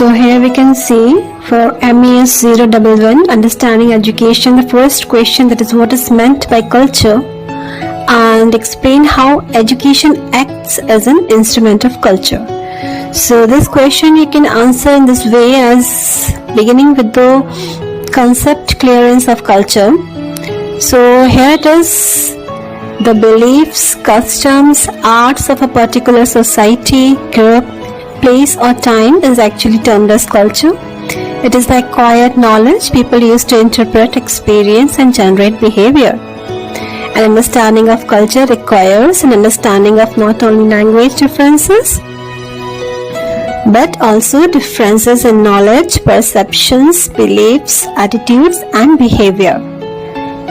So here we can see for MES 011 understanding education, the first question, that is what is meant by culture, and explain how education acts as an instrument of culture. So this question you can answer in this way, as beginning with the concept clearance of culture. So here it is: the beliefs, customs, arts of a particular society, group, place or time is actually termed as culture. It is the acquired knowledge people use to interpret, experience and generate behavior. An understanding of culture requires an understanding of not only language differences, but also differences in knowledge, perceptions, beliefs, attitudes and behavior.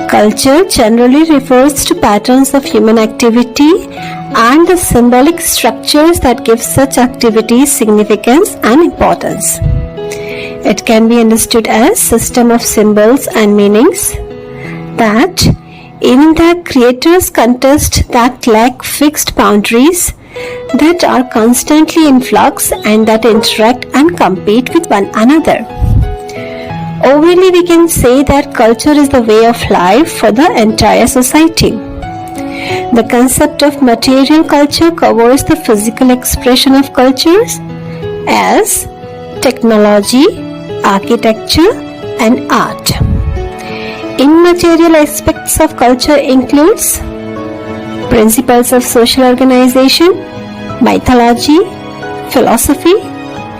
Culture generally refers to patterns of human activity and the symbolic structures that give such activities significance and importance. It can be understood as system of symbols and meanings that even their creators contest, that lack fixed boundaries, that are constantly in flux and that interact and compete with one another. Overall, we can say that culture is the way of life for the entire society. The concept of material culture covers the physical expression of cultures as technology, architecture and art. Immaterial aspects of culture includes principles of social organization, mythology, philosophy,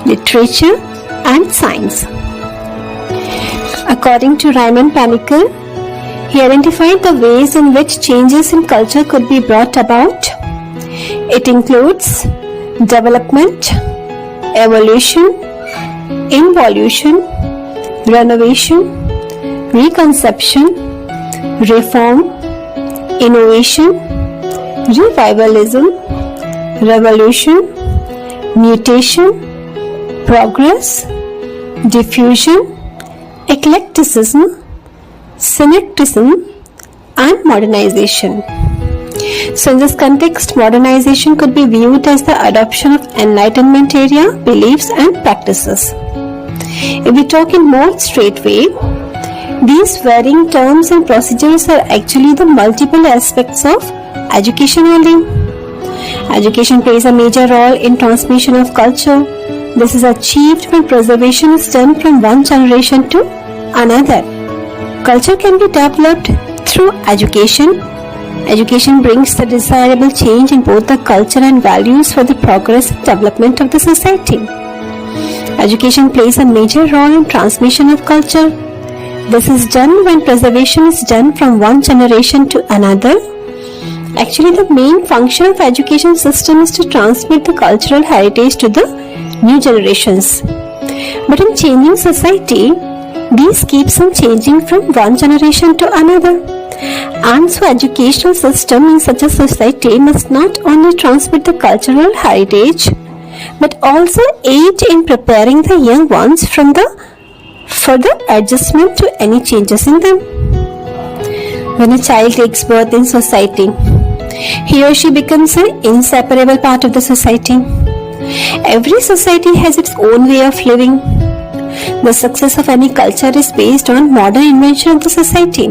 literature and science. According to Raymond Panikkar, he identified the ways in which changes in culture could be brought about. It includes development, evolution, involution, renovation, reconception, reform, innovation, revivalism, revolution, mutation, progress, diffusion, eclecticism, syncretism and modernization. So in this context, modernization could be viewed as the adoption of Enlightenment era beliefs and practices. If we talk in more straight way, these varying terms and procedures are actually the multiple aspects of education only. Education plays a major role in transmission of culture. This is achieved when preservation is done from one generation to another. Culture can be developed through education. Education brings the desirable change in both the culture and values for the progress and development of the society. Education plays a major role in transmission of culture. This is done when preservation is done from one generation to another. Actually, the main function of education system is to transmit the cultural heritage to the new generations. But in changing society, these keeps on changing from one generation to another. And so educational system in such a society must not only transmit the cultural heritage, but also aid in preparing the young ones from the further adjustment to any changes in them. When a child takes birth in society, he or she becomes an inseparable part of the society. Every society has its own way of living. The success of any culture is based on modern invention of the society.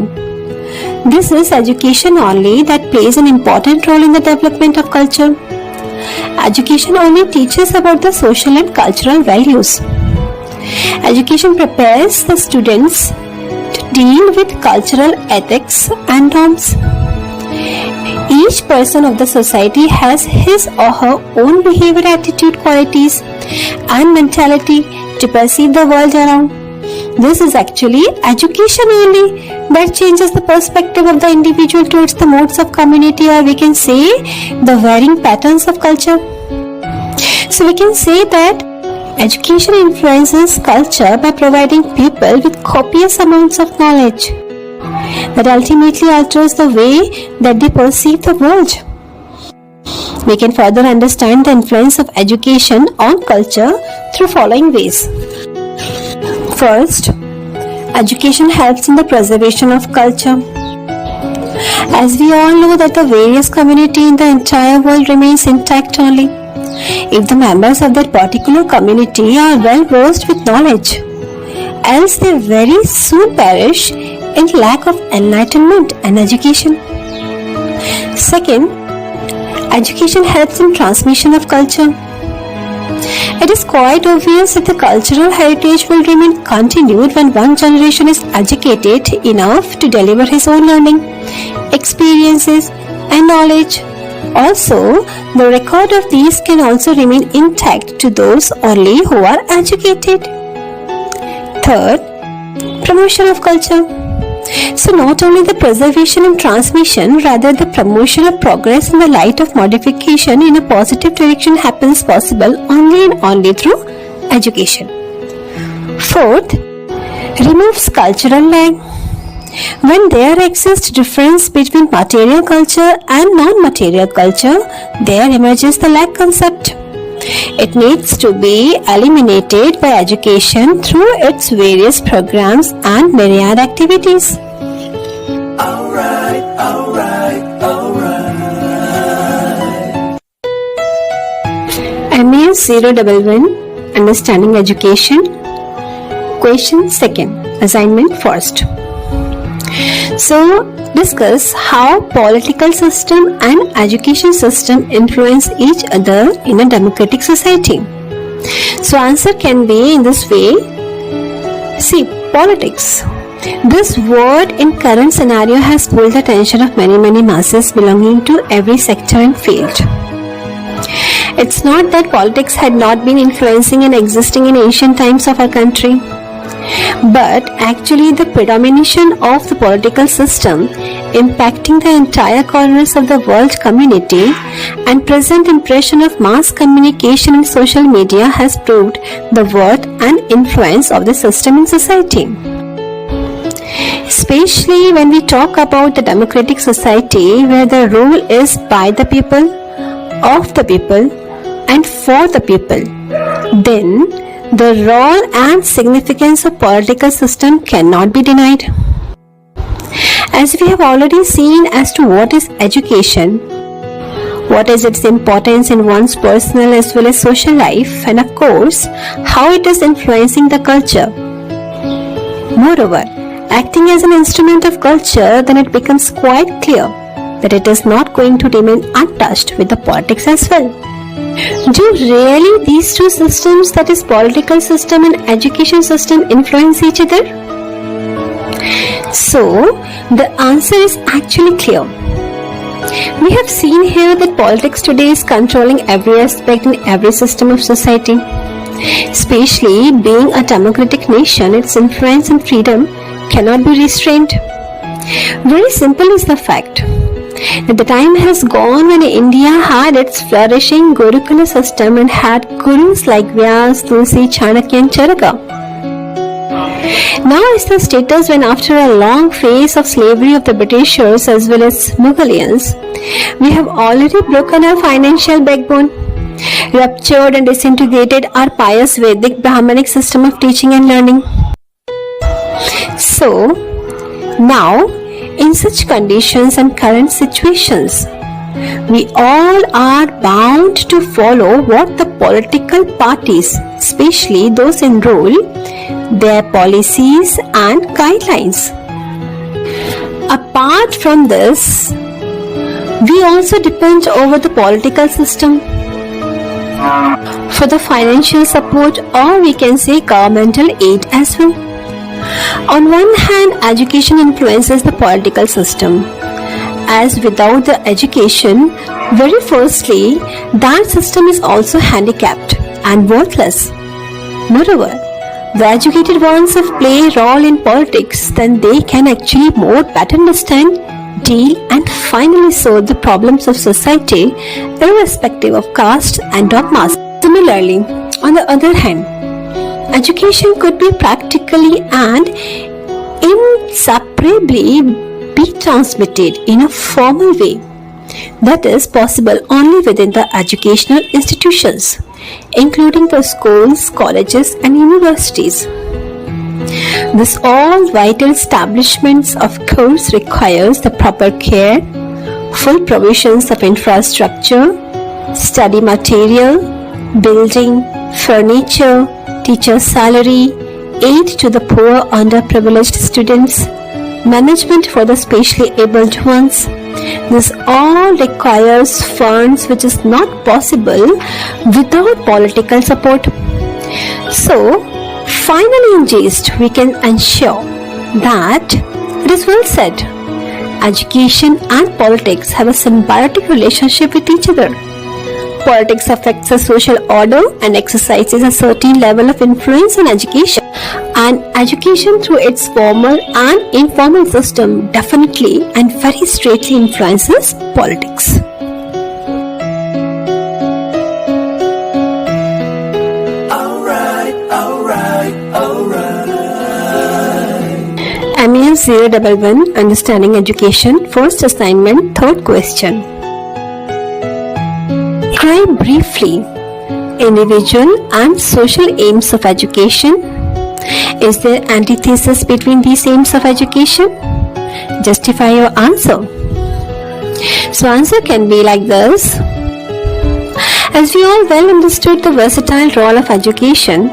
This is education only that plays an important role in the development of culture. Education only teaches about the social and cultural values. Education prepares the students to deal with cultural ethics and norms. Each person of the society has his or her own behavior, attitude, qualities and mentality to perceive the world around. This is actually education only that changes the perspective of the individual towards the modes of community, or we can say the varying patterns of culture. So we can say that education influences culture by providing people with copious amounts of knowledge that ultimately alters the way that they perceive the world. We can further understand the influence of education on culture through following ways. First, education helps in the preservation of culture. As we all know that the various community in the entire world remains intact only. if the members of that particular community are well versed with knowledge, else they very soon perish in lack of enlightenment and education. Second, education helps in transmission of culture. It is quite obvious that the cultural heritage will remain continued when one generation is educated enough to deliver his own learning, experiences, and knowledge. Also, the record of these can also remain intact to those only who are educated. Third, promotion of culture. So not only the preservation and transmission, rather the promotion of progress in the light of modification in a positive direction happens possible only and only through education. Fourth, removes cultural lag. When there exists difference between material culture and non-material culture, there emerges the lag concept. It needs to be eliminated by education through its various programs and myriad activities. Alright. MAS 011 Understanding Education. Question 2nd. Assignment 1st. So, discuss how political system and education system influence each other in a democratic society. So, answer can be in this way. See, politics. This word in current scenario has pulled the attention of many masses belonging to every sector and field. It's not that politics had not been influencing and existing in ancient times of our country, but actually the predomination of the political system impacting the entire corners of the world community and present impression of mass communication and social media has proved the worth and influence of the system in society. Especially when we talk about the democratic society where the rule is by the people, of the people, and for the people, then the role and significance of political system cannot be denied. As we have already seen as to what is education, what is its importance in one's personal as well as social life, and of course, how it is influencing the culture. Moreover, acting as an instrument of culture, then it becomes quite clear that it is not going to remain untouched with the politics as well. Do really these two systems, that is political system and education system, influence each other? So, the answer is actually clear. We have seen here that politics today is controlling every aspect in every system of society. Especially being a democratic nation, its influence and freedom cannot be restrained. Very simple is the fact that the time has gone when India had its flourishing Gurukula system and had gurus like Vyas, Tulsi, Chanakya and Charaka. Now is the status when after a long phase of slavery of the Britishers as well as Mughalians, we have already broken our financial backbone, ruptured and disintegrated our pious Vedic Brahmanic system of teaching and learning. So, now, in such conditions and current situations, we all are bound to follow what the political parties, especially those in rule, their policies and guidelines. Apart from this, we also depend over the political system for the financial support, or we can say governmental aid as well. On one hand, education influences the political system, as without the education, very firstly, that system is also handicapped and worthless. Moreover, the educated ones if play a role in politics, then they can actually more better understand, deal and finally solve the problems of society irrespective of caste and dogmas. Similarly, on the other hand, education could be practically and inseparably be transmitted in a formal way. That is possible only within the educational institutions, including the schools, colleges and universities. This all vital establishments of course requires the proper care, full provisions of infrastructure, study material, building, furniture, teacher salary, aid to the poor underprivileged students, management for the specially abled ones. This all requires funds which is not possible without political support. So, finally in gist, we can ensure that it is well said, education and politics have a symbiotic relationship with each other. Politics affects the social order and exercises a certain level of influence on education. And education through its formal and informal system definitely and very straightly influences politics. MES 011 Understanding Education, first assignment, third question. Describe briefly individual and social aims of education. Is there antithesis between these aims of education? Justify your answer. So answer can be like this. As we all well understood, the versatile role of education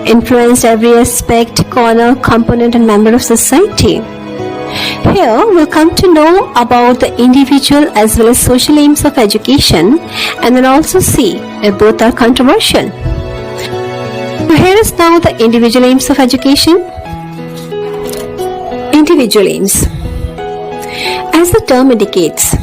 influenced every aspect, corner, component and member of society. Here we'll come to know about the individual as well as social aims of education, and then also see if both are controversial. So here is now the individual aims of education. Individual aims. As the term indicates,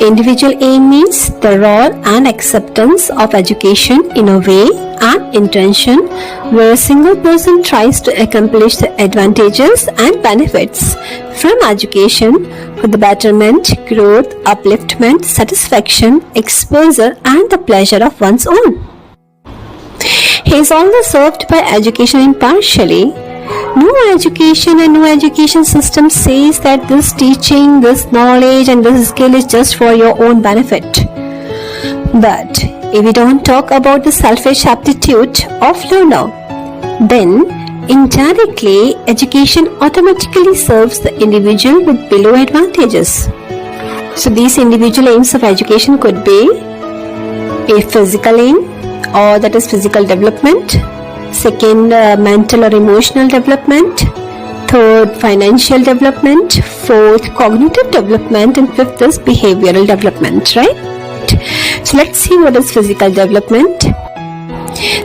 individual aim means the role and acceptance of education in a way and intention where a single person tries to accomplish the advantages and benefits from education for the betterment, growth, upliftment, satisfaction, exposure and the pleasure of one's own. He is also served by education impartially. No education and no education system says that this teaching, this knowledge and this skill is just for your own benefit. But if we don't talk about the selfish aptitude of learner, then indirectly education automatically serves the individual with below advantages. So these individual aims of education could be a physical aim, or that is physical development, second mental or emotional development, third financial development, fourth cognitive development and fifth is behavioral development, right? So let's see what is physical development.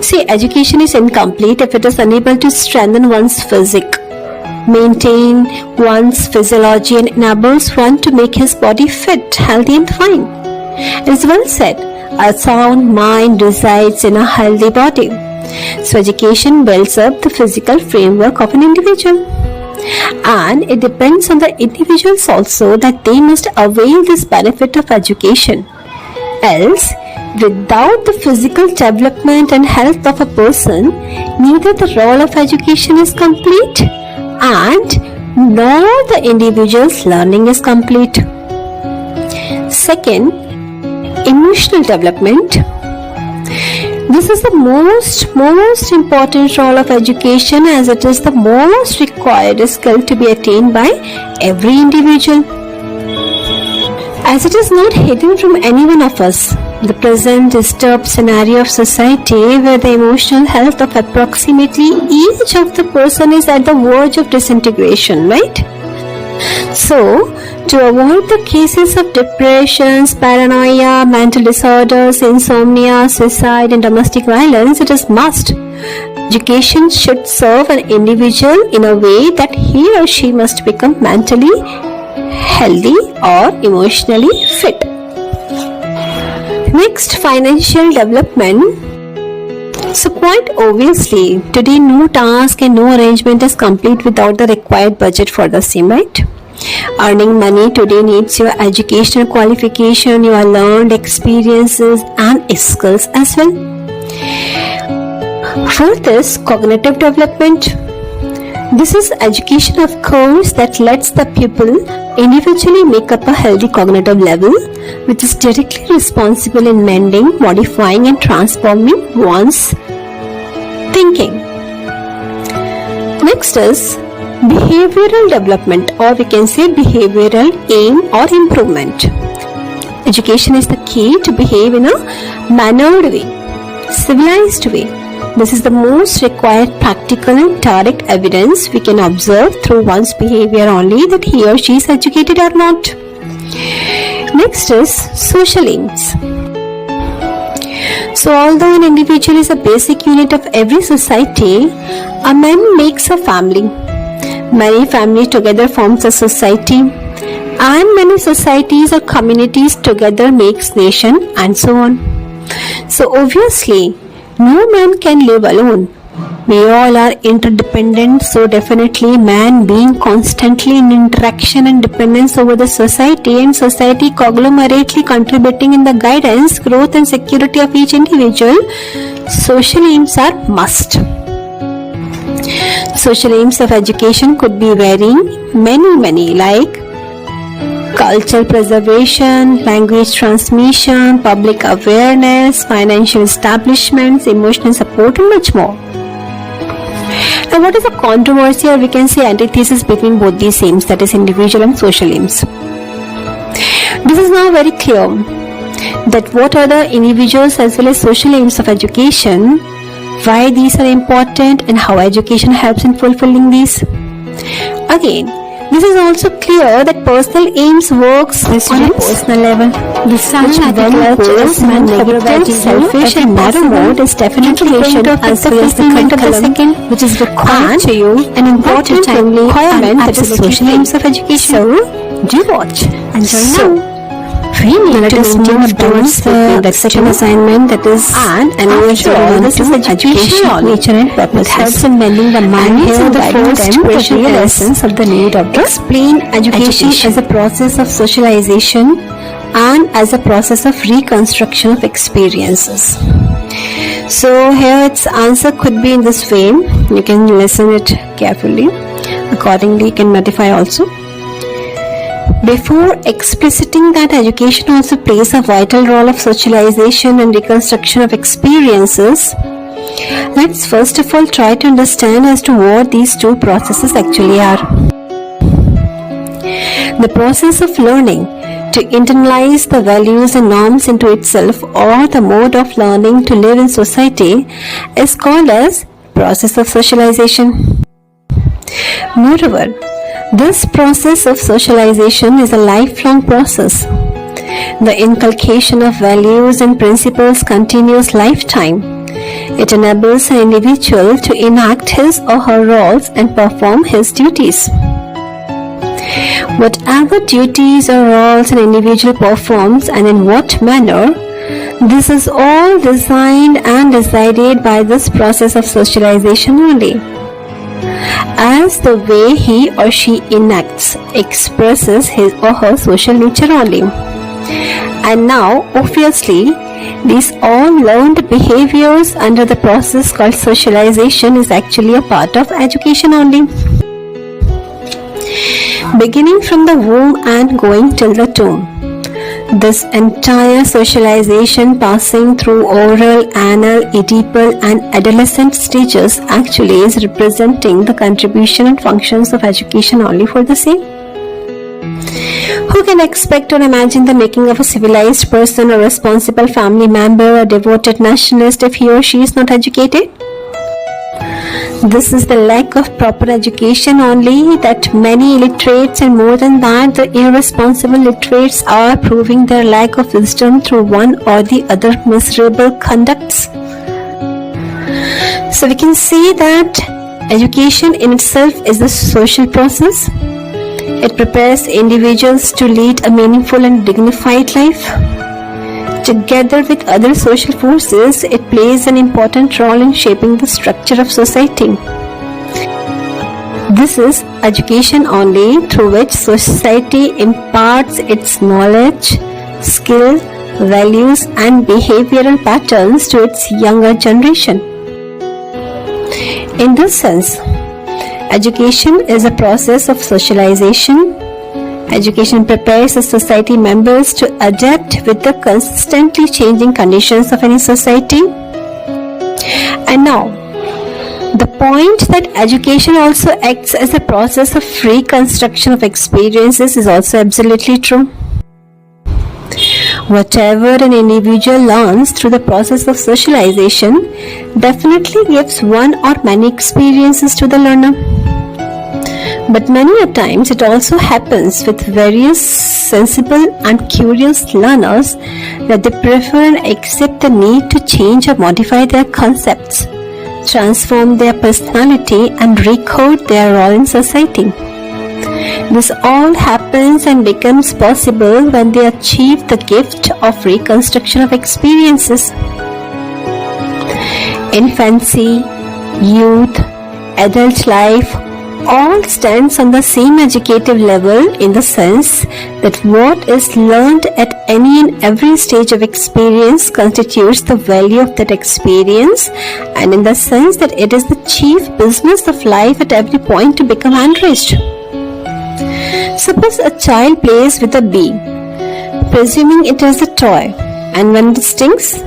See, education is incomplete if it is unable to strengthen one's physique, maintain one's physiology and enables one to make his body fit, healthy and fine. It is well said, a sound mind resides in a healthy body. So education builds up the physical framework of an individual. And it depends on the individuals also that they must avail this benefit of education. Else, without the physical development and health of a person, neither the role of education is complete and nor the individual's learning is complete. Second, emotional development. This is the most important role of education, as it is the most required skill to be attained by every individual. As it is not hidden from any one of us, the present disturbed scenario of society where the emotional health of approximately each of the person is at the verge of disintegration, right? So, to avoid the cases of depressions, paranoia, mental disorders, insomnia, suicide and domestic violence, it is must. Education should serve an individual in a way that he or she must become mentally healthy or emotionally fit. Next, financial development. So quite obviously, today no task and no arrangement is complete without the required budget for the same, right? Earning money today needs your educational qualification, your learned experiences and skills as well. Fourth is cognitive development. This is education, of course, that lets the pupil individually make up a healthy cognitive level, which is directly responsible in mending, modifying and transforming one's thinking. Next is behavioral development, or we can say behavioral aim or improvement. Education is the key to behave in a mannered way, civilized way. This is the most required practical and direct evidence we can observe through one's behavior only that he or she is educated or not. Next is social aims. So although an individual is a basic unit of every society, a man makes a family. Many families together forms a society, and many societies or communities together makes nation, and so on. So obviously, no man can live alone. We all are interdependent, so definitely man being constantly in interaction and dependence over the society, and society conglomerately contributing in the guidance, growth and security of each individual, social aims are must. Social aims of education could be varying, many like cultural preservation, language transmission, public awareness, financial establishments, emotional support and much more. And what is the controversy, or we can say antithesis between both these aims, that is individual and social aims? This is now very clear that what are the individuals as well as social aims of education, why these are important and how education helps in fulfilling these. Again, this is also clear that personal aims works on a personal level. The selfish and narrow mode is definitely going to affect the fulfillment of the second, which is required to you, an important requirement that is social aims of education. So, do watch and join now. We need to move towards the second assignment, that is an anniversary. This is education, nature and purpose. It helps in mending the mind. Here the first question is the essence of the need of explain education as a process of socialization and as a process of reconstruction of experiences. So here its answer could be in this way. You can listen it carefully. Accordingly you can modify also. Before expliciting that education also plays a vital role of socialization and reconstruction of experiences, let's first of all try to understand as to what these two processes actually are. The process of learning to internalize the values and norms into itself, or the mode of learning to live in society, is called as process of socialization. Moreover, this process of socialization is a lifelong process. The inculcation of values and principles continues lifetime. It enables an individual to enact his or her roles and perform his duties. Whatever duties or roles an individual performs and in what manner, this is all designed and decided by this process of socialization only. As the way he or she enacts, expresses his or her social nature only. And now, obviously, these all learned behaviors under the process called socialization is actually a part of education only. Beginning from the womb and going till the tomb. This entire socialization passing through oral, anal, oedipal and adolescent stages actually is representing the contribution and functions of education only for the same. Who can expect or imagine the making of a civilized person, a responsible family member, a devoted nationalist if he or she is not educated? This is the lack of proper education only that many illiterates, and more than that, the irresponsible literates are proving their lack of wisdom through one or the other miserable conducts. So we can say that education in itself is a social process. It prepares individuals to lead a meaningful and dignified life. Together with other social forces, it plays an important role in shaping the structure of society. This is education only through which society imparts its knowledge, skill, values and behavioral patterns to its younger generation. In this sense, education is a process of socialization. Education prepares the society members to adapt with the constantly changing conditions of any society. And now, the point that education also acts as a process of reconstruction of experiences is also absolutely true. Whatever an individual learns through the process of socialization definitely gives one or many experiences to the learner. But many a times it also happens with various sensible and curious learners that they prefer and accept the need to change or modify their concepts, transform their personality and recode their role in society. This all happens and becomes possible when they achieve the gift of reconstruction of experiences. Infancy, youth, adult life all stands on the same educative level in the sense that what is learned at any and every stage of experience constitutes the value of that experience, and in the sense that it is the chief business of life at every point to become enriched. Suppose a child plays with a bee, presuming it is a toy, and when it stings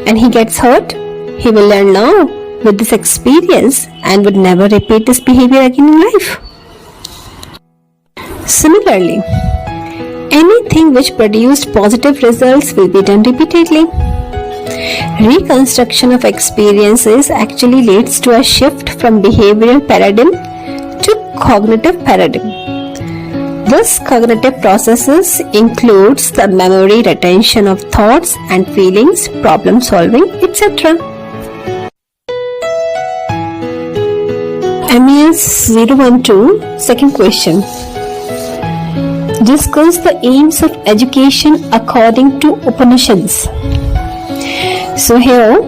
and he gets hurt, he will learn now with this experience and would never repeat this behavior again in life. Similarly, anything which produced positive results will be done repeatedly. Reconstruction of experiences actually leads to a shift from behavioral paradigm to cognitive paradigm. This cognitive processes includes the memory retention of thoughts and feelings, problem solving, etc. MES 012, second question. Discuss the aims of education according to Upanishads. So here,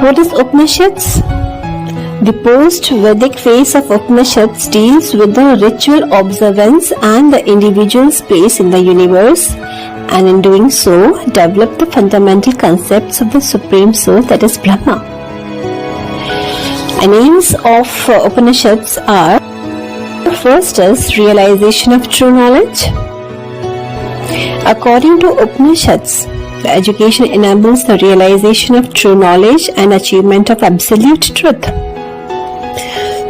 what is Upanishads? The post-Vedic phase of Upanishads deals with the ritual observance and the individual's place in the universe, and in doing so, develop the fundamental concepts of the Supreme Soul, that is Brahma. And aims of Upanishads are: first is realization of true knowledge. According to Upanishads, the education enables the realization of true knowledge and achievement of absolute truth.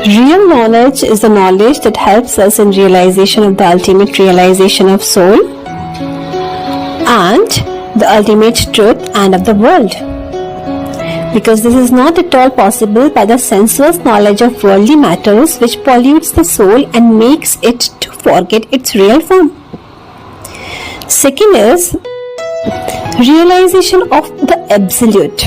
Real knowledge is the knowledge that helps us in realization of the ultimate realization of soul and the ultimate truth and of the world. Because this is not at all possible by the sensuous knowledge of worldly matters, which pollutes the soul and makes it to forget its real form. Second is realization of the absolute.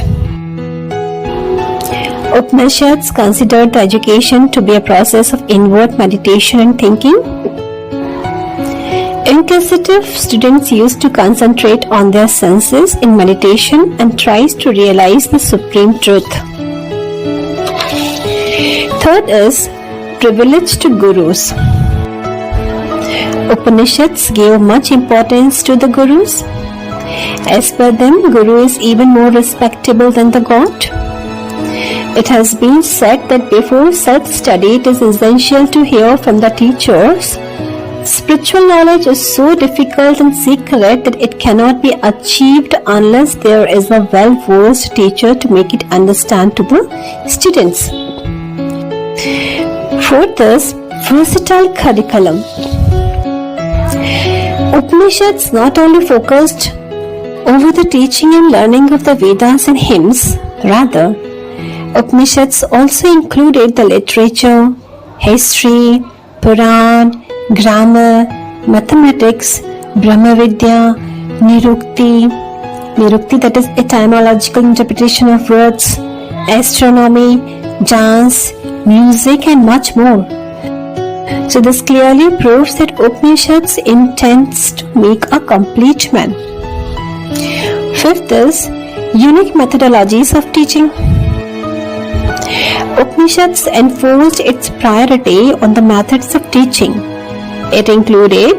Upanishads consider the education to be a process of inward meditation and thinking. Inquisitive students used to concentrate on their senses in meditation and tries to realize the supreme truth. Third is privilege to gurus. Upanishads gave much importance to the gurus. As per them, guru is even more respectable than the god. It has been said that before self-study, it is essential to hear from the teachers. Spiritual knowledge is so difficult and secret that it cannot be achieved unless there is a well-versed teacher to make it understand to the students. Fourth is versatile curriculum. Upanishads not only focused over the teaching and learning of the Vedas and hymns, rather, Upanishads also included the literature, history, Puran, grammar, mathematics, Brahmavidya, Nirukti that is etymological interpretation of words, astronomy, dance, music and much more. So this clearly proves that Upanishads intends to make a complete man. Fifth is unique methodologies of teaching. Upanishads enforced its priority on the methods of teaching. It included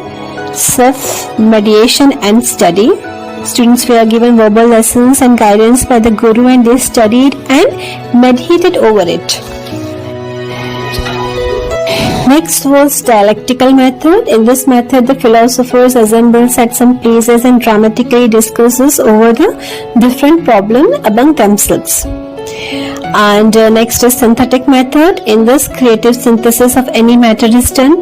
self-mediation and study. Students were given verbal lessons and guidance by the guru, and they studied and meditated over it. Next was dialectical method. In this method, the philosophers assembles at some places and dramatically discusses over the different problem among themselves. And next is synthetic method. In this, creative synthesis of any matter is done.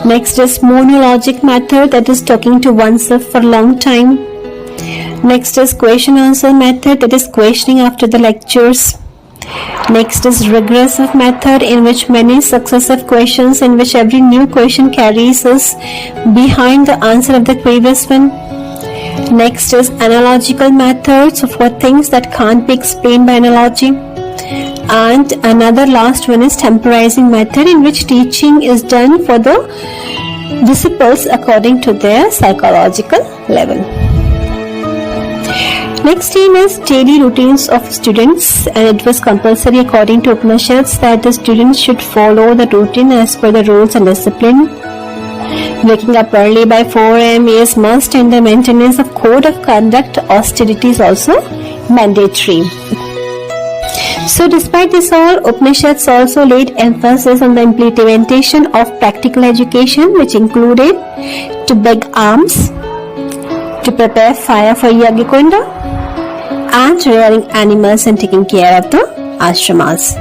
Next is monologic method, that is talking to oneself for a long time. Next is question answer method, that is questioning after the lectures. Next is regressive method, in which many successive questions, in which every new question carries us behind the answer of the previous one. Next is analogical methods, for things that can't be explained by analogy. And another last one is temporizing method, in which teaching is done for the disciples according to their psychological level. Next theme is daily routines of students, and it was compulsory according to Upanishads that the students should follow the routine as per the rules and discipline. Waking up early by 4 am is must, and the maintenance of code of conduct austerity is also mandatory. So despite this all, Upanishads also laid emphasis on the implementation of practical education, which included to beg alms, to prepare fire for Yajna-kunda, and rearing animals and taking care of the ashramas.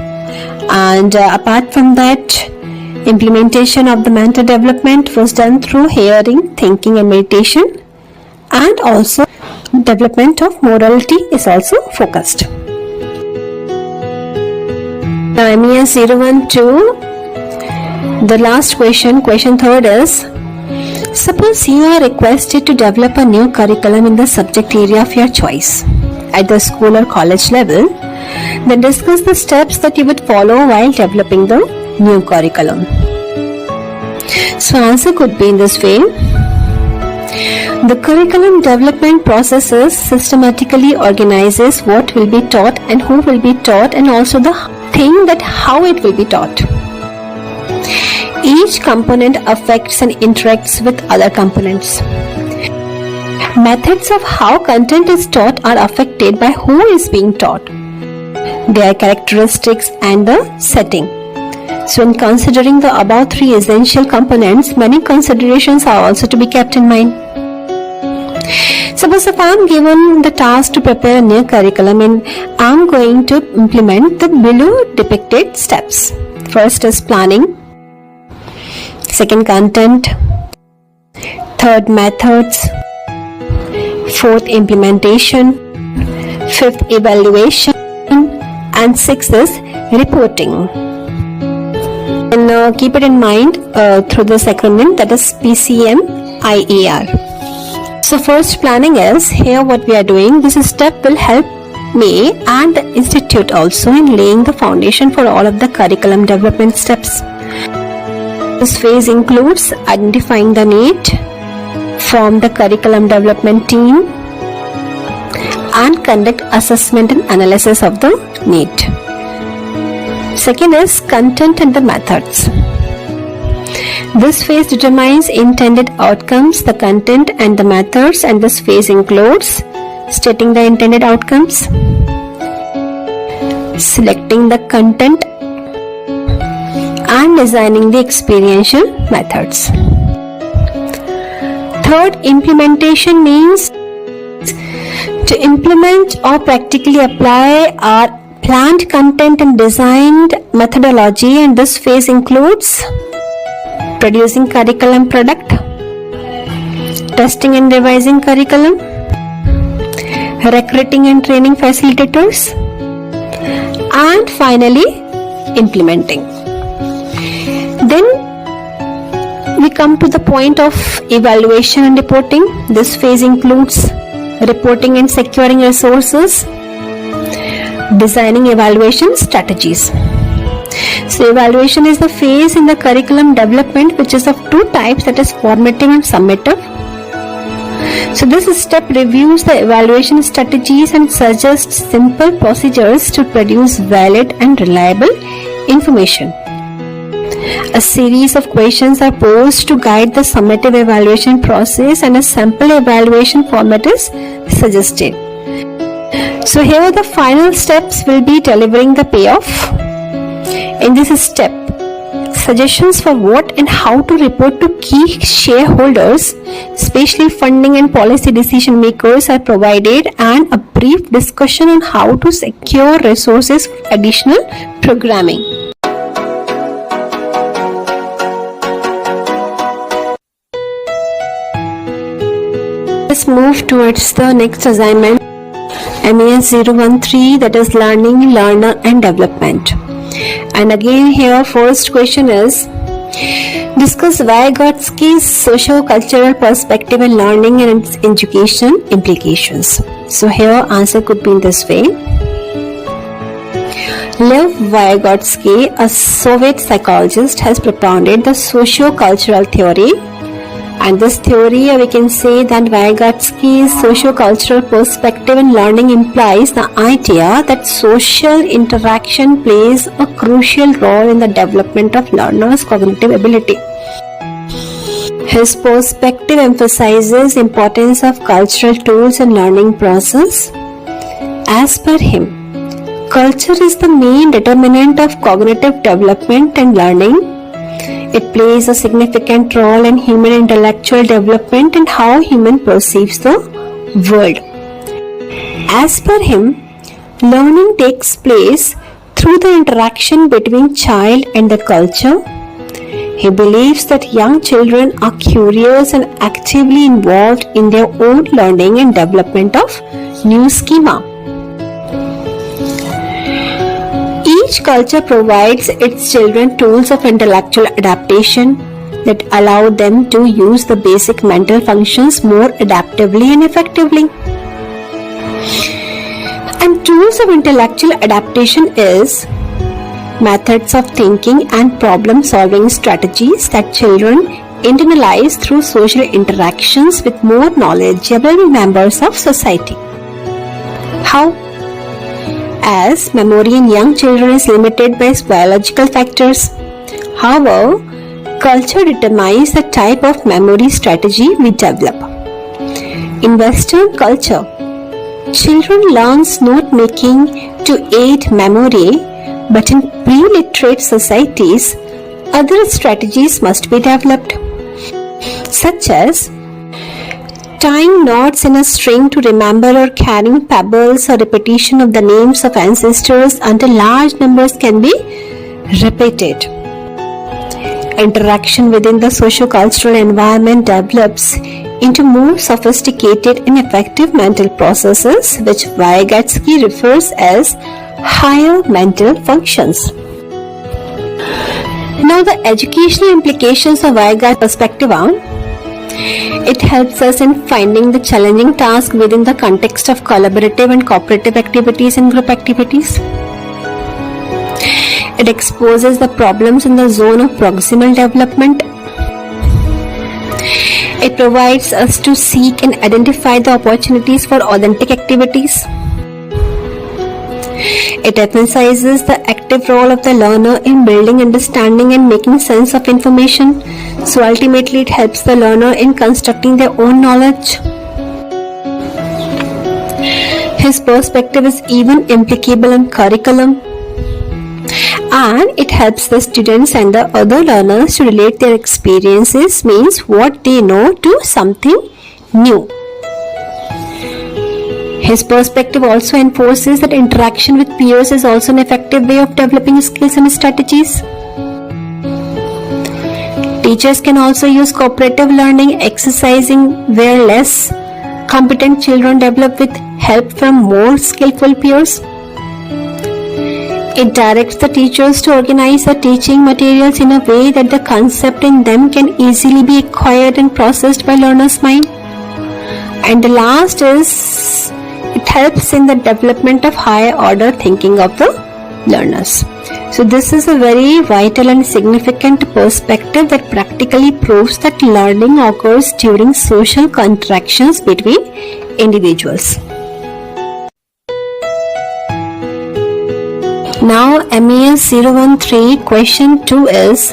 And apart from that, implementation of the mental development was done through hearing, thinking and meditation, and also development of morality is also focused. MES 012, the last question 3rd is, suppose you are requested to develop a new curriculum in the subject area of your choice at the school or college level, then discuss the steps that you would follow while developing the new curriculum. So answer could be in this way. The curriculum development processes systematically organizes what will be taught and who will be taught, and also the thing that how it will be taught. Each component affects and interacts with other components. Methods of how content is taught are affected by who is being taught, their characteristics and the setting. So in considering the above 3 essential components, many considerations are also to be kept in mind. Suppose if I am given the task to prepare a new curriculum, and I am going to implement the below depicted steps. First is planning, second content, third methods, fourth implementation, fifth evaluation, and sixth is reporting. And keep it in mind through this acronym, that is PCMIER. So first, planning is here what we are doing. This step will help me and the institute also in laying the foundation for all of the curriculum development steps. This phase includes identifying the need, form the curriculum development team, and conduct assessment and analysis of the need. Second is content and the methods. This phase determines intended outcomes, the content and the methods, and this phase includes stating the intended outcomes, selecting the content, and designing the experiential methods. Third, implementation means to implement or practically apply our planned content and designed methodology, and this phase includes producing curriculum product, testing and revising curriculum, recruiting and training facilitators, and finally implementing. Then we come to the point of evaluation and reporting. This phase includes reporting and securing resources, designing evaluation strategies. So evaluation is the phase in the curriculum development which is of 2 types, that is formative and summative. So this step reviews the evaluation strategies and suggests simple procedures to produce valid and reliable information. A series of questions are posed to guide the summative evaluation process, and a sample evaluation format is suggested. So here the final steps will be delivering the payoff. In this step, suggestions for what and how to report to key shareholders, especially funding and policy decision makers, are provided, and a brief discussion on how to secure resources for additional programming. let's move towards the next assignment, MES 013, that is learning, learner and development. And again here first question is, discuss Vygotsky's socio-cultural perspective in learning and its education implications. So here answer could be in this way. Lev Vygotsky, a Soviet psychologist, has propounded the socio-cultural theory, and this theory, we can say that Vygotsky's socio-cultural perspective in learning implies the idea that social interaction plays a crucial role in the development of learners' cognitive ability. His perspective emphasizes importance of cultural tools in learning process. As per him, culture is the main determinant of cognitive development and learning. It plays a significant role in human intellectual development and how human perceives the world. As per him, learning takes place through the interaction between child and the culture. He believes that young children are curious and actively involved in their own learning and development of new schema. Each culture provides its children tools of intellectual adaptation that allow them to use the basic mental functions more adaptively and effectively. And tools of intellectual adaptation is methods of thinking and problem-solving strategies that children internalize through social interactions with more knowledgeable members of society. How? As memory in young children is limited by biological factors. However, culture determines the type of memory strategy we develop. In Western culture, children learn note making to aid memory, but in pre-literate societies, other strategies must be developed, such as tying knots in a string to remember or carrying pebbles or repetition of the names of ancestors until large numbers can be repeated. Interaction within the socio-cultural environment develops into more sophisticated and effective mental processes, which Vygotsky refers as higher mental functions. Now the educational implications of Vygotsky's perspective are: it helps us in finding the challenging task within the context of collaborative and cooperative activities and group activities. It exposes the problems in the zone of proximal development. It provides us to seek and identify the opportunities for authentic activities. It emphasizes the active role of the learner in building understanding and making sense of information. So ultimately it helps the learner in constructing their own knowledge. His perspective is even applicable in curriculum, and it helps the students and the other learners to relate their experiences, means what they know, to something new. His perspective also enforces that interaction with peers is also an effective way of developing skills and strategies. Teachers can also use cooperative learning exercising where less competent children develop with help from more skillful peers. It directs the teachers to organize the teaching materials in a way that the concept in them can easily be acquired and processed by learner's mind. And the last is, it helps in the development of higher order thinking of the learners. So this is a very vital and significant perspective that practically proves that learning occurs during social interactions between individuals. Now MES 013 question 2 is,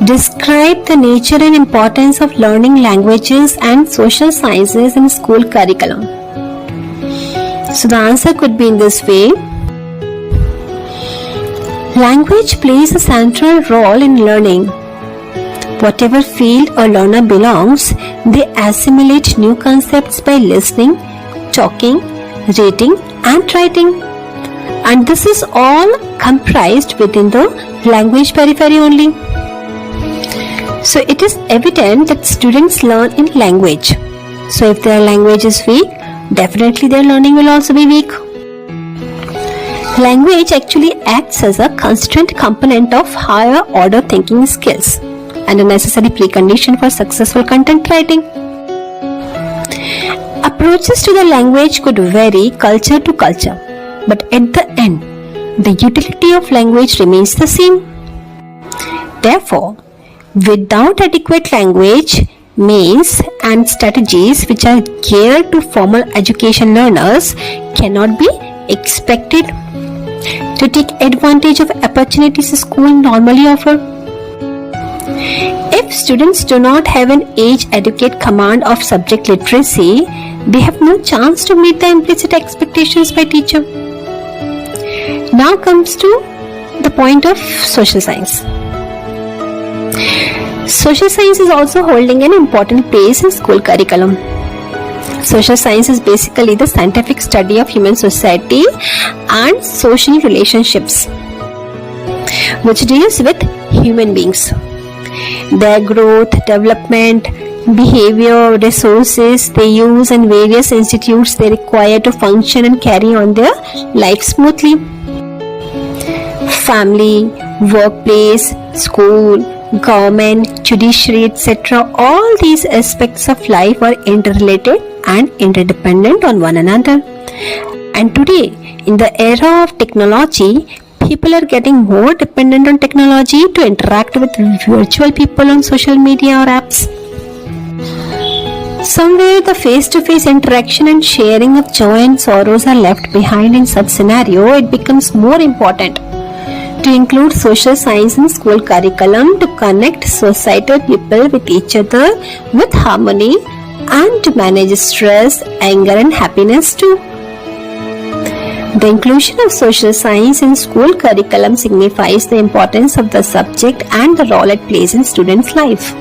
describe the nature and importance of learning languages and social sciences in school curriculum. So the answer could be in this way. Language plays a central role in learning. Whatever field a learner belongs, they assimilate new concepts by listening, talking, reading and writing. And this is all comprised within the language periphery only. So it is evident that students learn in language So if their language is weak, definitely their learning will also be weak. Language actually acts as a constituent component of higher order thinking skills and a necessary precondition for successful content writing. Approaches to the language could vary culture to culture, but at the end, the utility of language remains the same. Therefore, without adequate language means and strategies which are geared to formal education learners cannot be expected to take advantage of opportunities school normally offer. If students do not have an age-adequate command of subject literacy, they have no chance to meet the implicit expectations by teacher. Now comes to the point of social science. Social science is also holding an important place in school curriculum. Social science is basically the scientific study of human society and social relationships, which deals with human beings, their growth, development, behavior, resources they use, and various institutes they require to function and carry on their life smoothly. Family, workplace, school, government, judiciary, etc. All these aspects of life are interrelated and interdependent on one another. And today, in the era of technology, people are getting more dependent on technology to interact with virtual people on social media or apps. Somewhere the face-to-face interaction and sharing of joy and sorrows are left behind. In such scenario, it becomes more important to include social science in school curriculum to connect societal people with each other with harmony and to manage stress, anger and happiness too. The inclusion of social science in school curriculum signifies the importance of the subject and the role it plays in students' life.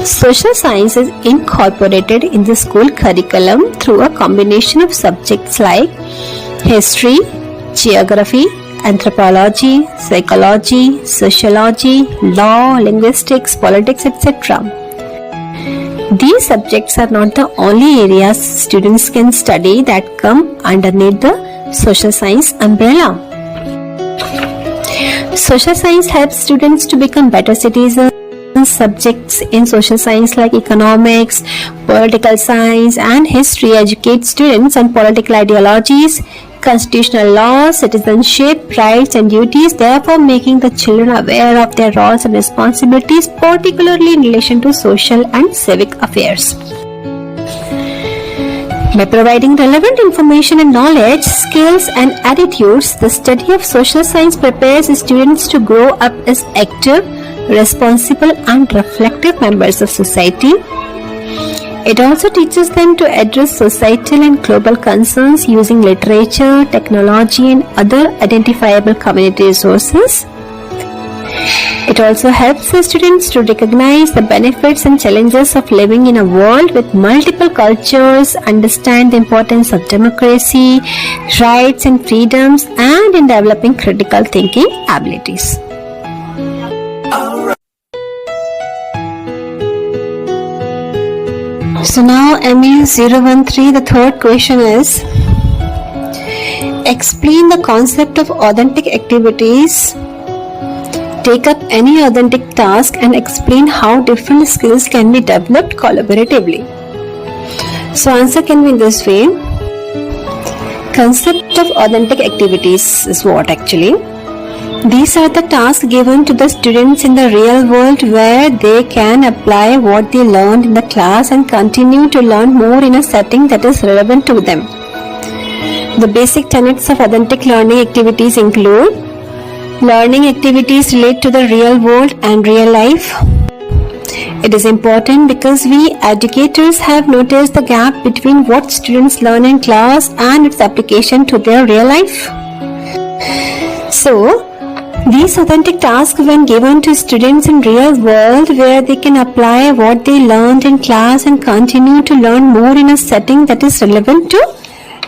Social science is incorporated in the school curriculum through a combination of subjects like history, geography, anthropology, psychology, sociology, law, linguistics, politics, etc. These subjects are not the only areas students can study that come underneath the social science umbrella. Social science helps students to become better citizens. Subjects in social science like economics, political science, and history educate students on political ideologies, constitutional laws, citizenship, rights and duties, therefore making the children aware of their roles and responsibilities, particularly in relation to social and civic affairs. By providing relevant information and knowledge, skills and attitudes, the study of social science prepares students to grow up as active, responsible and reflective members of society. It also teaches them to address societal and global concerns using literature, technology and other identifiable community resources. It also helps the students to recognize the benefits and challenges of living in a world with multiple cultures, understand the importance of democracy, rights and freedoms, and in developing critical thinking abilities. So now ME013, the third question is, explain the concept of authentic activities. Take up any authentic task and explain how different skills can be developed collaboratively. So answer can be in this way. Concept of authentic activities is what actually? These are the tasks given to the students in the real world where they can apply what they learned in the class and continue to learn more in a setting that is relevant to them. The basic tenets of authentic learning activities include: learning activities relate to the real world and real life. It is important because we educators have noticed the gap between what students learn in class and its application to their real life. So, these authentic tasks, when given to students in real world where they can apply what they learned in class and continue to learn more in a setting that is relevant to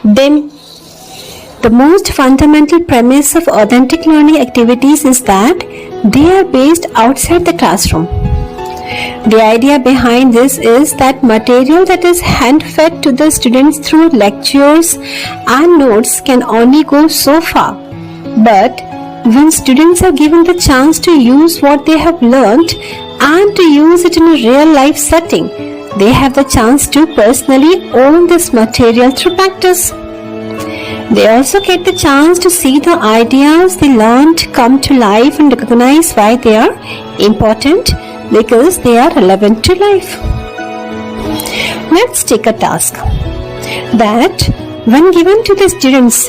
them. The most fundamental premise of authentic learning activities is that they are based outside the classroom. The idea behind this is that material that is hand-fed to the students through lectures and notes can only go so far. But when students are given the chance to use what they have learned and to use it in a real-life setting, they have the chance to personally own this material through practice. They also get the chance to see the ideas they learned come to life and recognize why they are important, because they are relevant to life. Let's take a task that, when given to the students,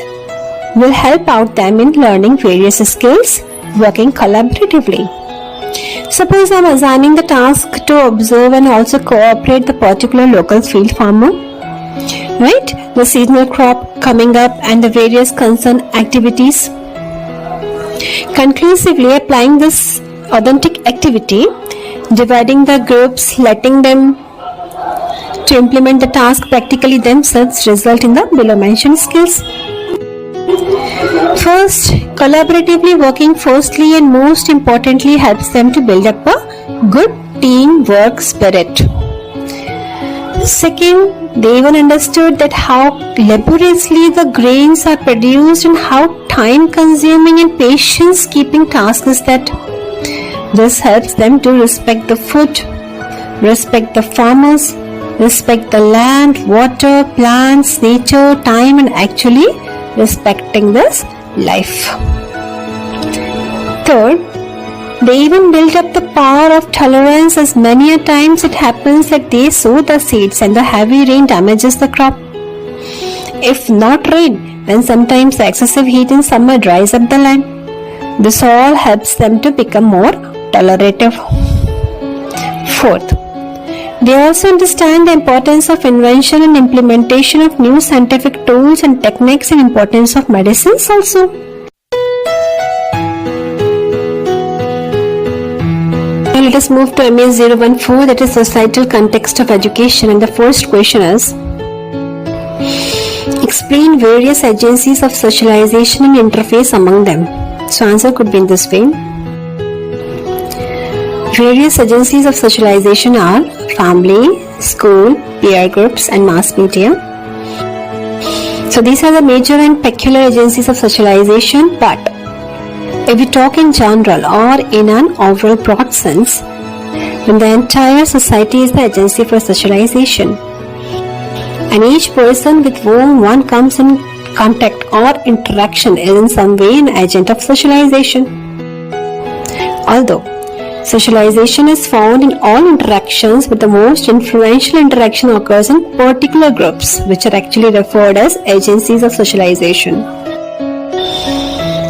will help out them in learning various skills, working collaboratively. Suppose I am assigning the task to observe and also cooperate the particular local field farmer, right? The seasonal crop coming up and the various concerned activities. Conclusively applying this authentic activity, dividing the groups, letting them to implement the task practically themselves result in the below mentioned skills. First, collaboratively working firstly and most importantly helps them to build up a good teamwork spirit. Second, they even understood that how laboriously the grains are produced and how time consuming and patience keeping task is that. This helps them to respect the food, respect the farmers, respect the land, water, plants, nature, time, and actually respecting this life. Third, they even build up the power of tolerance, as many a times it happens that they sow the seeds and the heavy rain damages the crop. If not rain, then sometimes the excessive heat in summer dries up the land. This all helps them to become more tolerative. Fourth, they also understand the importance of invention and implementation of new scientific tools and techniques and importance of medicines also. Now let us move to MA 014, that is societal context of education, and the first question is: explain various agencies of socialization and interface among them. So answer could be in this way. Various agencies of socialization are family, school, peer groups, and mass media. So these are the major and peculiar agencies of socialization, but if we talk in general or in an overall broad sense, then the entire society is the agency for socialization. And each person with whom one comes in contact or interaction is in some way an agent of socialization. Although socialization is found in all interactions, but the most influential interaction occurs in particular groups, which are actually referred as agencies of socialization.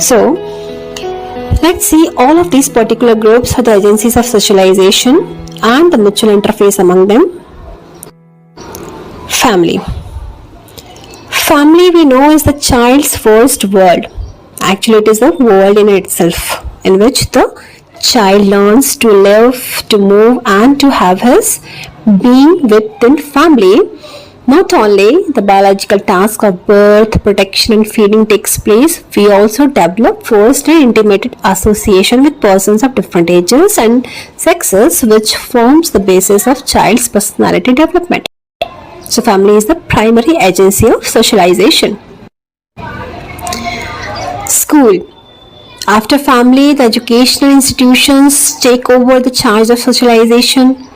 So, let's see all of these particular groups are the agencies of socialization and the mutual interface among them. Family. Family, we know, is the child's first world. Actually, it is a world in itself, in which the child learns to live, to move, and to have his being within family. Not only the biological task of birth, protection, and feeding takes place, we also develop first and intimate association with persons of different ages and sexes, which forms the basis of child's personality development. So family is the primary agency of socialization. School. After family, the educational institutions take over the charge of socialization.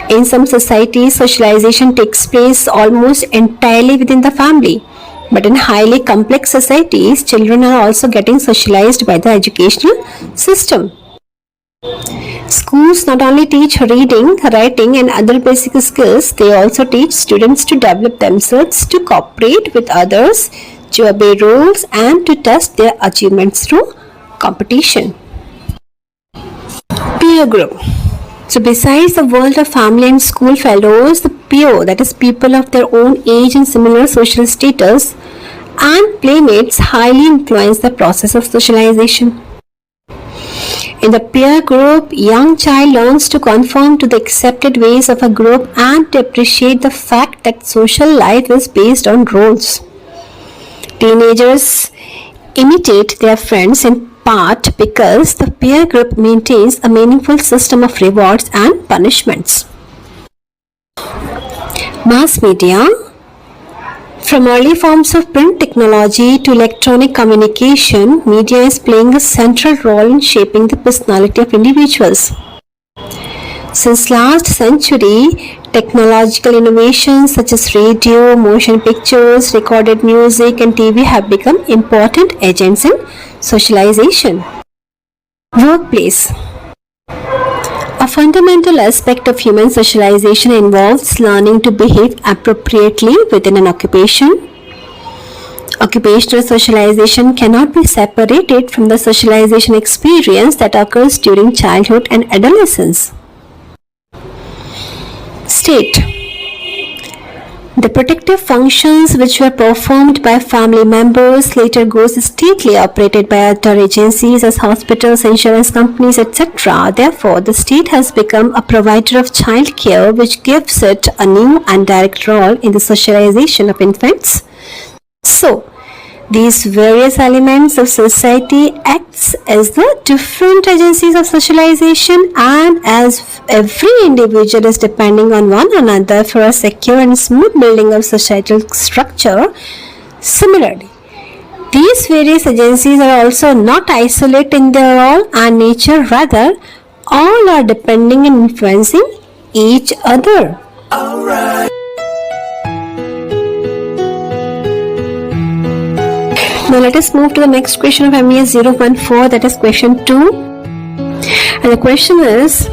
In some societies, socialization takes place almost entirely within the family. But in highly complex societies, children are also getting socialized by the educational system. Schools not only teach reading, writing, and other basic skills, they also teach students to develop themselves, to cooperate with others, to obey rules, and to test their achievements through competition. Peer group. So besides the world of family and school fellows, the peer, that is people of their own age and similar social status, and playmates highly influence the process of socialization. In the peer group, young child learns to conform to the accepted ways of a group and to appreciate the fact that social life is based on roles. Teenagers imitate their friends in part because the peer group maintains a meaningful system of rewards and punishments. Mass media. From early forms of print technology to electronic communication, media is playing a central role in shaping the personality of individuals. Since last century, technological innovations such as radio, motion pictures, recorded music and TV have become important agents in socialization. Workplace. A fundamental aspect of human socialization involves learning to behave appropriately within an occupation. Occupational socialization cannot be separated from the socialization experience that occurs during childhood and adolescence. State. The protective functions which were performed by family members later goes stately operated by other agencies as hospitals, insurance companies, etc. Therefore, the state has become a provider of child care which gives it a new and direct role in the socialization of infants. So, these various elements of society acts as the different agencies of socialization, and as every individual is depending on one another for a secure and smooth building of societal structure, similarly, these various agencies are also not isolate in their role and nature, rather, all are depending and influencing each other. Alright. Now let us move to the next question of MES 014, that is question 2. And the question is,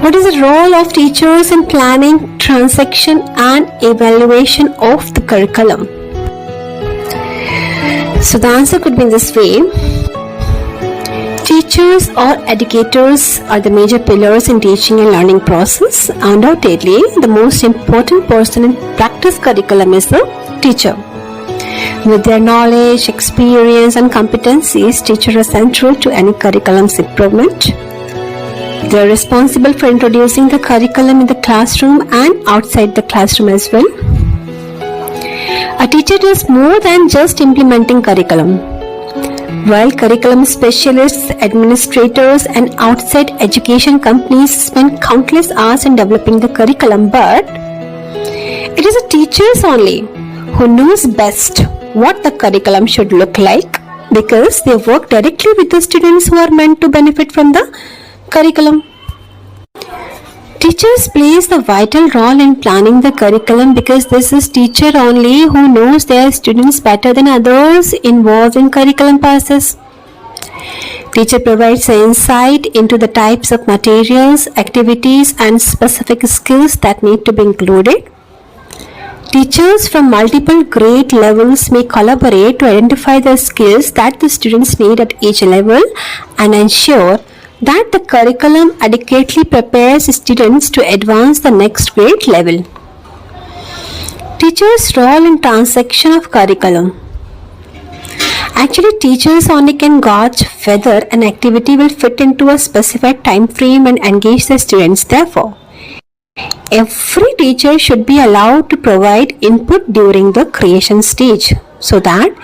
what is the role of teachers in planning, transaction and evaluation of the curriculum? So the answer could be in this way. Teachers or educators are the major pillars in teaching and learning process. Undoubtedly, the most important person in practice curriculum is the teacher. With their knowledge, experience and competencies, teachers are central to any curriculum's improvement. They are responsible for introducing the curriculum in the classroom and outside the classroom as well. A teacher does more than just implementing curriculum. While curriculum specialists, administrators and outside education companies spend countless hours in developing the curriculum, but it is the teachers only who knows best what the curriculum should look like, because they work directly with the students who are meant to benefit from the curriculum. Teachers plays the vital role in planning the curriculum because this is teacher only who knows their students better than others involved in curriculum process. Teacher provides an insight into the types of materials, activities and specific skills that need to be included. Teachers from multiple grade levels may collaborate to identify the skills that the students need at each level and ensure that the curriculum adequately prepares students to advance the next grade level. Teachers' role in transaction of curriculum. Actually, teachers only can gauge whether an activity will fit into a specified time frame and engage the students. Therefore, every teacher should be allowed to provide input during the creation stage so that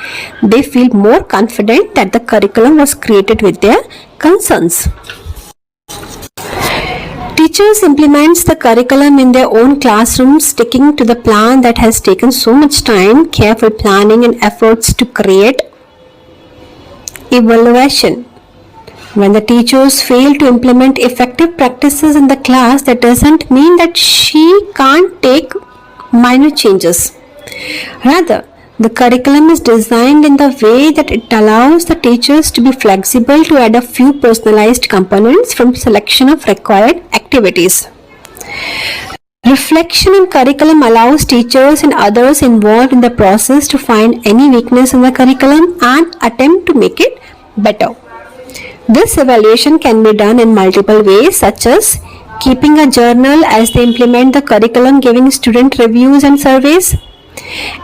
they feel more confident that the curriculum was created with their concerns. Teachers implement the curriculum in their own classrooms, sticking to the plan that has taken so much time, careful planning and efforts to create. Evaluation. When the teachers fail to implement effective practices in the class, that doesn't mean that she can't take minor changes. Rather, the curriculum is designed in the way that it allows the teachers to be flexible to add a few personalized components from selection of required activities. Reflection in curriculum allows teachers and others involved in the process to find any weakness in the curriculum and attempt to make it better. This evaluation can be done in multiple ways, such as keeping a journal as they implement the curriculum, giving student reviews and surveys,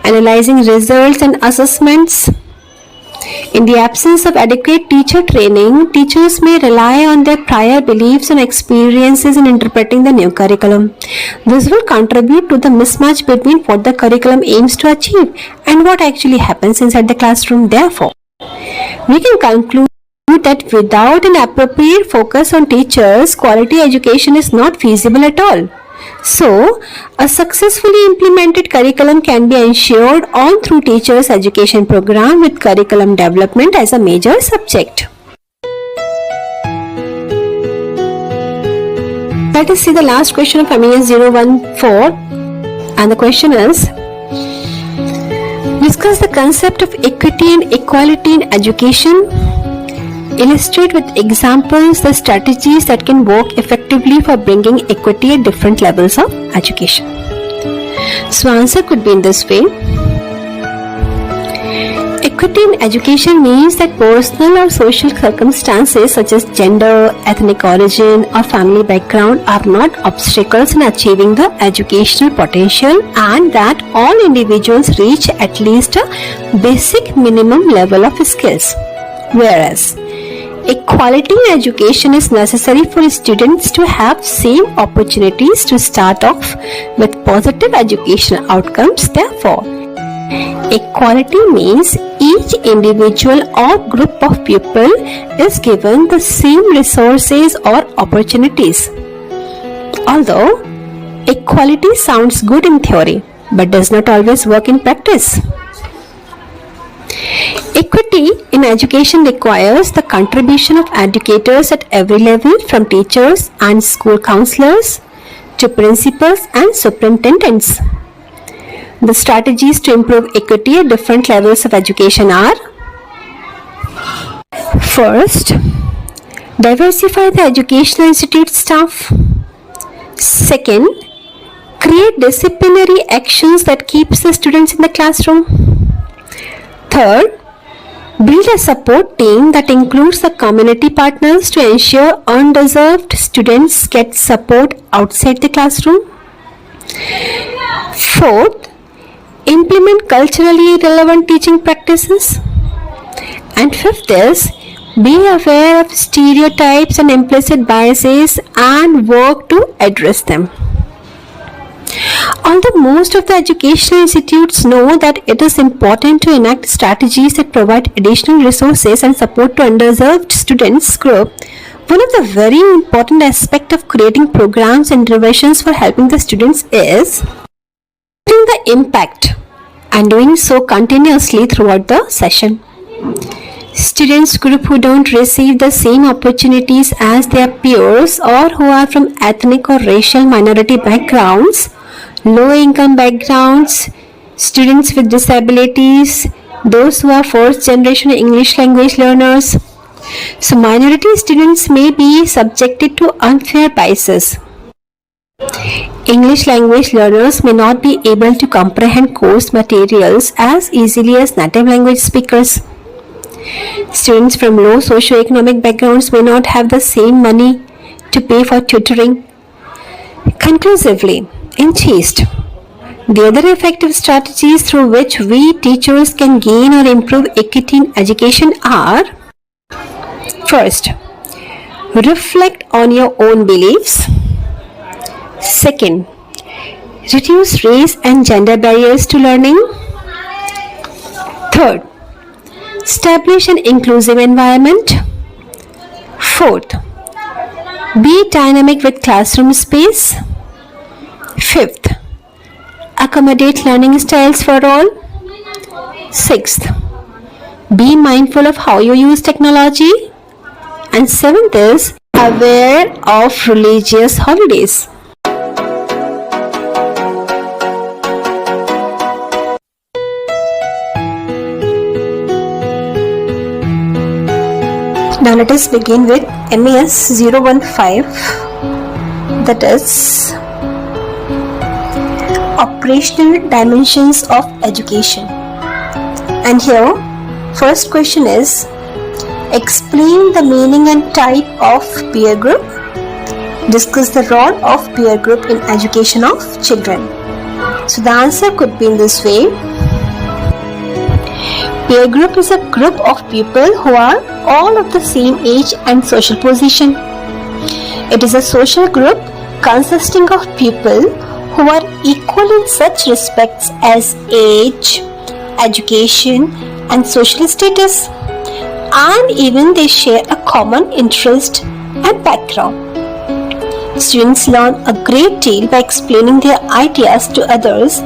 analyzing results and assessments. In the absence of adequate teacher training, teachers may rely on their prior beliefs and experiences in interpreting the new curriculum. This will contribute to the mismatch between what the curriculum aims to achieve and what actually happens inside the classroom. Therefore, we can conclude conclude that without an appropriate focus on teachers, quality education is not feasible at all. So, a successfully implemented curriculum can be ensured on through teachers' education program with curriculum development as a major subject. Let us see the last question of MES 014, and the question is: discuss the concept of equity and equality in education. Illustrate with examples the strategies that can work effectively for bringing equity at different levels of education. So answer could be in this way. Equity in education means that personal or social circumstances such as gender, ethnic origin or family background are not obstacles in achieving the educational potential, and that all individuals reach at least a basic minimum level of skills. Whereas equality in education is necessary for students to have same opportunities to start off with positive educational outcomes. Therefore, equality means each individual or group of people is given the same resources or opportunities. Although equality sounds good in theory but does not always work in practice. Equity in education requires the contribution of educators at every level, from teachers and school counselors to principals and superintendents. The strategies to improve equity at different levels of education are: first, diversify the educational institute staff. Second, create disciplinary actions that keeps the students in the classroom. Third, build a support team that includes the community partners to ensure undeserved students get support outside the classroom. Fourth, implement culturally relevant teaching practices. And fifth is, be aware of stereotypes and implicit biases and work to address them. Although most of the educational institutes know that it is important to enact strategies that provide additional resources and support to underserved students group, one of the very important aspects of creating programs and interventions for helping the students is the impact, and doing so continuously throughout the session. Students group who don't receive the same opportunities as their peers, or who are from ethnic or racial minority backgrounds, low income backgrounds, students with disabilities, those who are first generation English language learners. So minority students may be subjected to unfair biases. English language learners may not be able to comprehend course materials as easily as native language speakers. Students from low socioeconomic backgrounds may not have the same money to pay for tutoring. Conclusively, in GIST, the other effective strategies through which we teachers can gain or improve equity in education are: first, reflect on your own beliefs. Second, reduce race and gender barriers to learning. Third, establish an inclusive environment. Fourth, be dynamic with classroom space. Fifth, accommodate learning styles for all. Sixth, be mindful of how you use technology. And seventh is, aware of religious holidays. Now let us begin with MES 015, that is Operational Dimensions of Education. And here, first question is, explain the meaning and type of peer group. Discuss the role of peer group in education of children. So the answer could be in this way. Peer group is a group of people who are all of the same age and social position. It is a social group consisting of people who are equal in such respects as age, education, and social status, and even they share a common interest and background. Students learn a great deal by explaining their ideas to others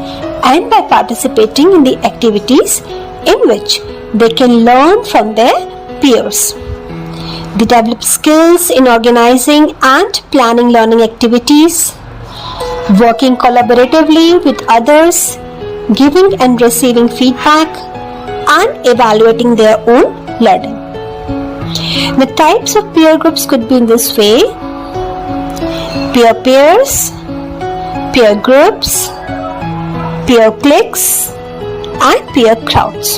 and by participating in the activities in which they can learn from their peers. They develop skills in organizing and planning learning activities, working collaboratively with others, giving and receiving feedback, and evaluating their own learning. The types of peer groups could be in this way: peer pairs, peer groups, peer cliques, and peer crowds.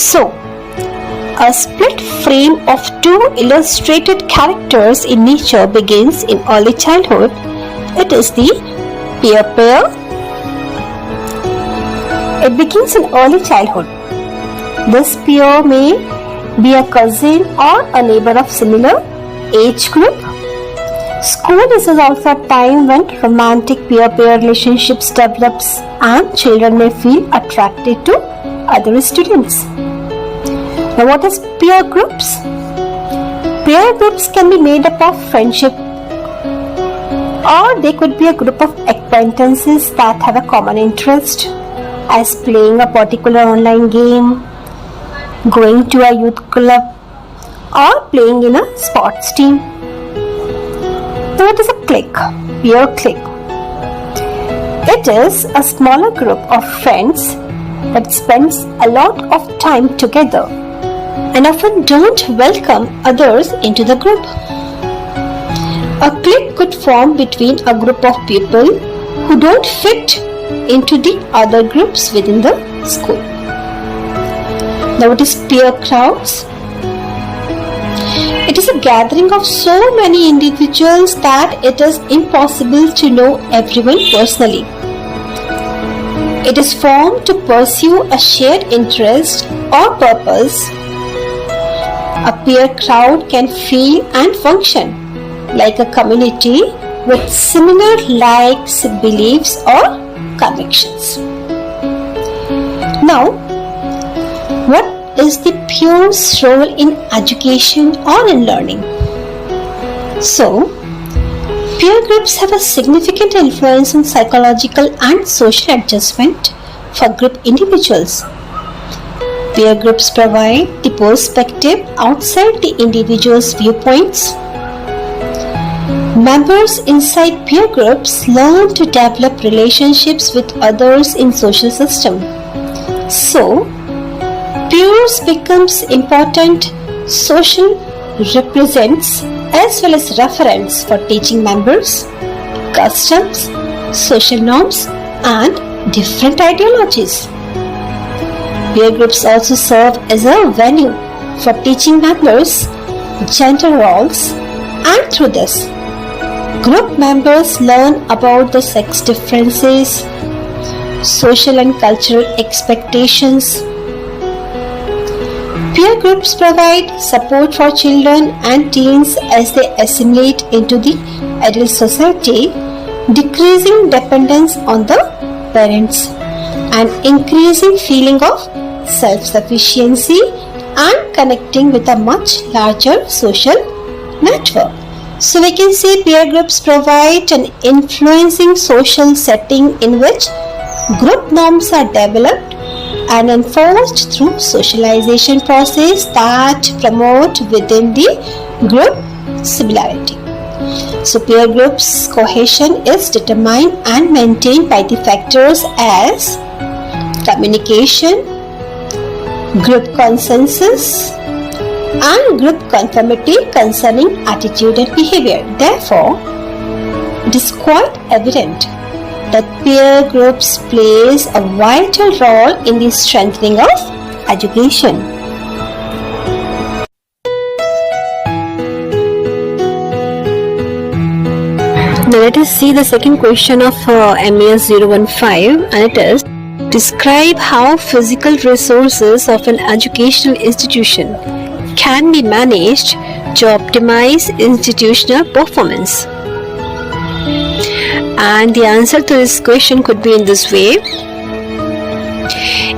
So, a split frame of two illustrated characters in nature begins in early childhood. It is the peer pair. It begins in early childhood. This peer may be a cousin or a neighbor of similar age group. School is also a time when romantic peer-pair relationships develops and children may feel attracted to other students. Now, what is peer groups? Peer groups can be made up of friendship, or they could be a group of acquaintances that have a common interest, as playing a particular online game, going to a youth club, or playing in a sports team. Now, what is a clique? Peer clique. It is a smaller group of friends that spends a lot of time together and often don't welcome others into the group. A clique could form between a group of people who don't fit into the other groups within the school. Now, what is peer crowds? It is a gathering of so many individuals that it is impossible to know everyone personally. It is formed to pursue a shared interest or purpose. A peer crowd can feel and function like a community with similar likes, beliefs, or convictions. Now, what is the peer's role in education or in learning? So, peer groups have a significant influence on psychological and social adjustment for group individuals. Peer groups provide the perspective outside the individual's viewpoints. Members inside peer groups learn to develop relationships with others in social system. So, peers becomes important social represents as well as reference for teaching members, customs, social norms, and different ideologies. Peer groups also serve as a venue for teaching members gender roles, and through this, group members learn about the sex differences, social and cultural expectations. Peer groups provide support for children and teens as they assimilate into the adult society, decreasing dependence on the parents and increasing feeling of self-sufficiency and connecting with a much larger social network. So we can say peer groups provide an influencing social setting in which group norms are developed and enforced through socialization process that promote within the group similarity. So peer groups cohesion is determined and maintained by the factors as communication, group consensus, and group conformity concerning attitude and behavior. Therefore, it is quite evident that peer groups plays a vital role in the strengthening of education. Now let us see the second question of MES 015, and it is: describe how physical resources of an educational institution can be managed to optimize institutional performance. And the answer to this question could be in this way: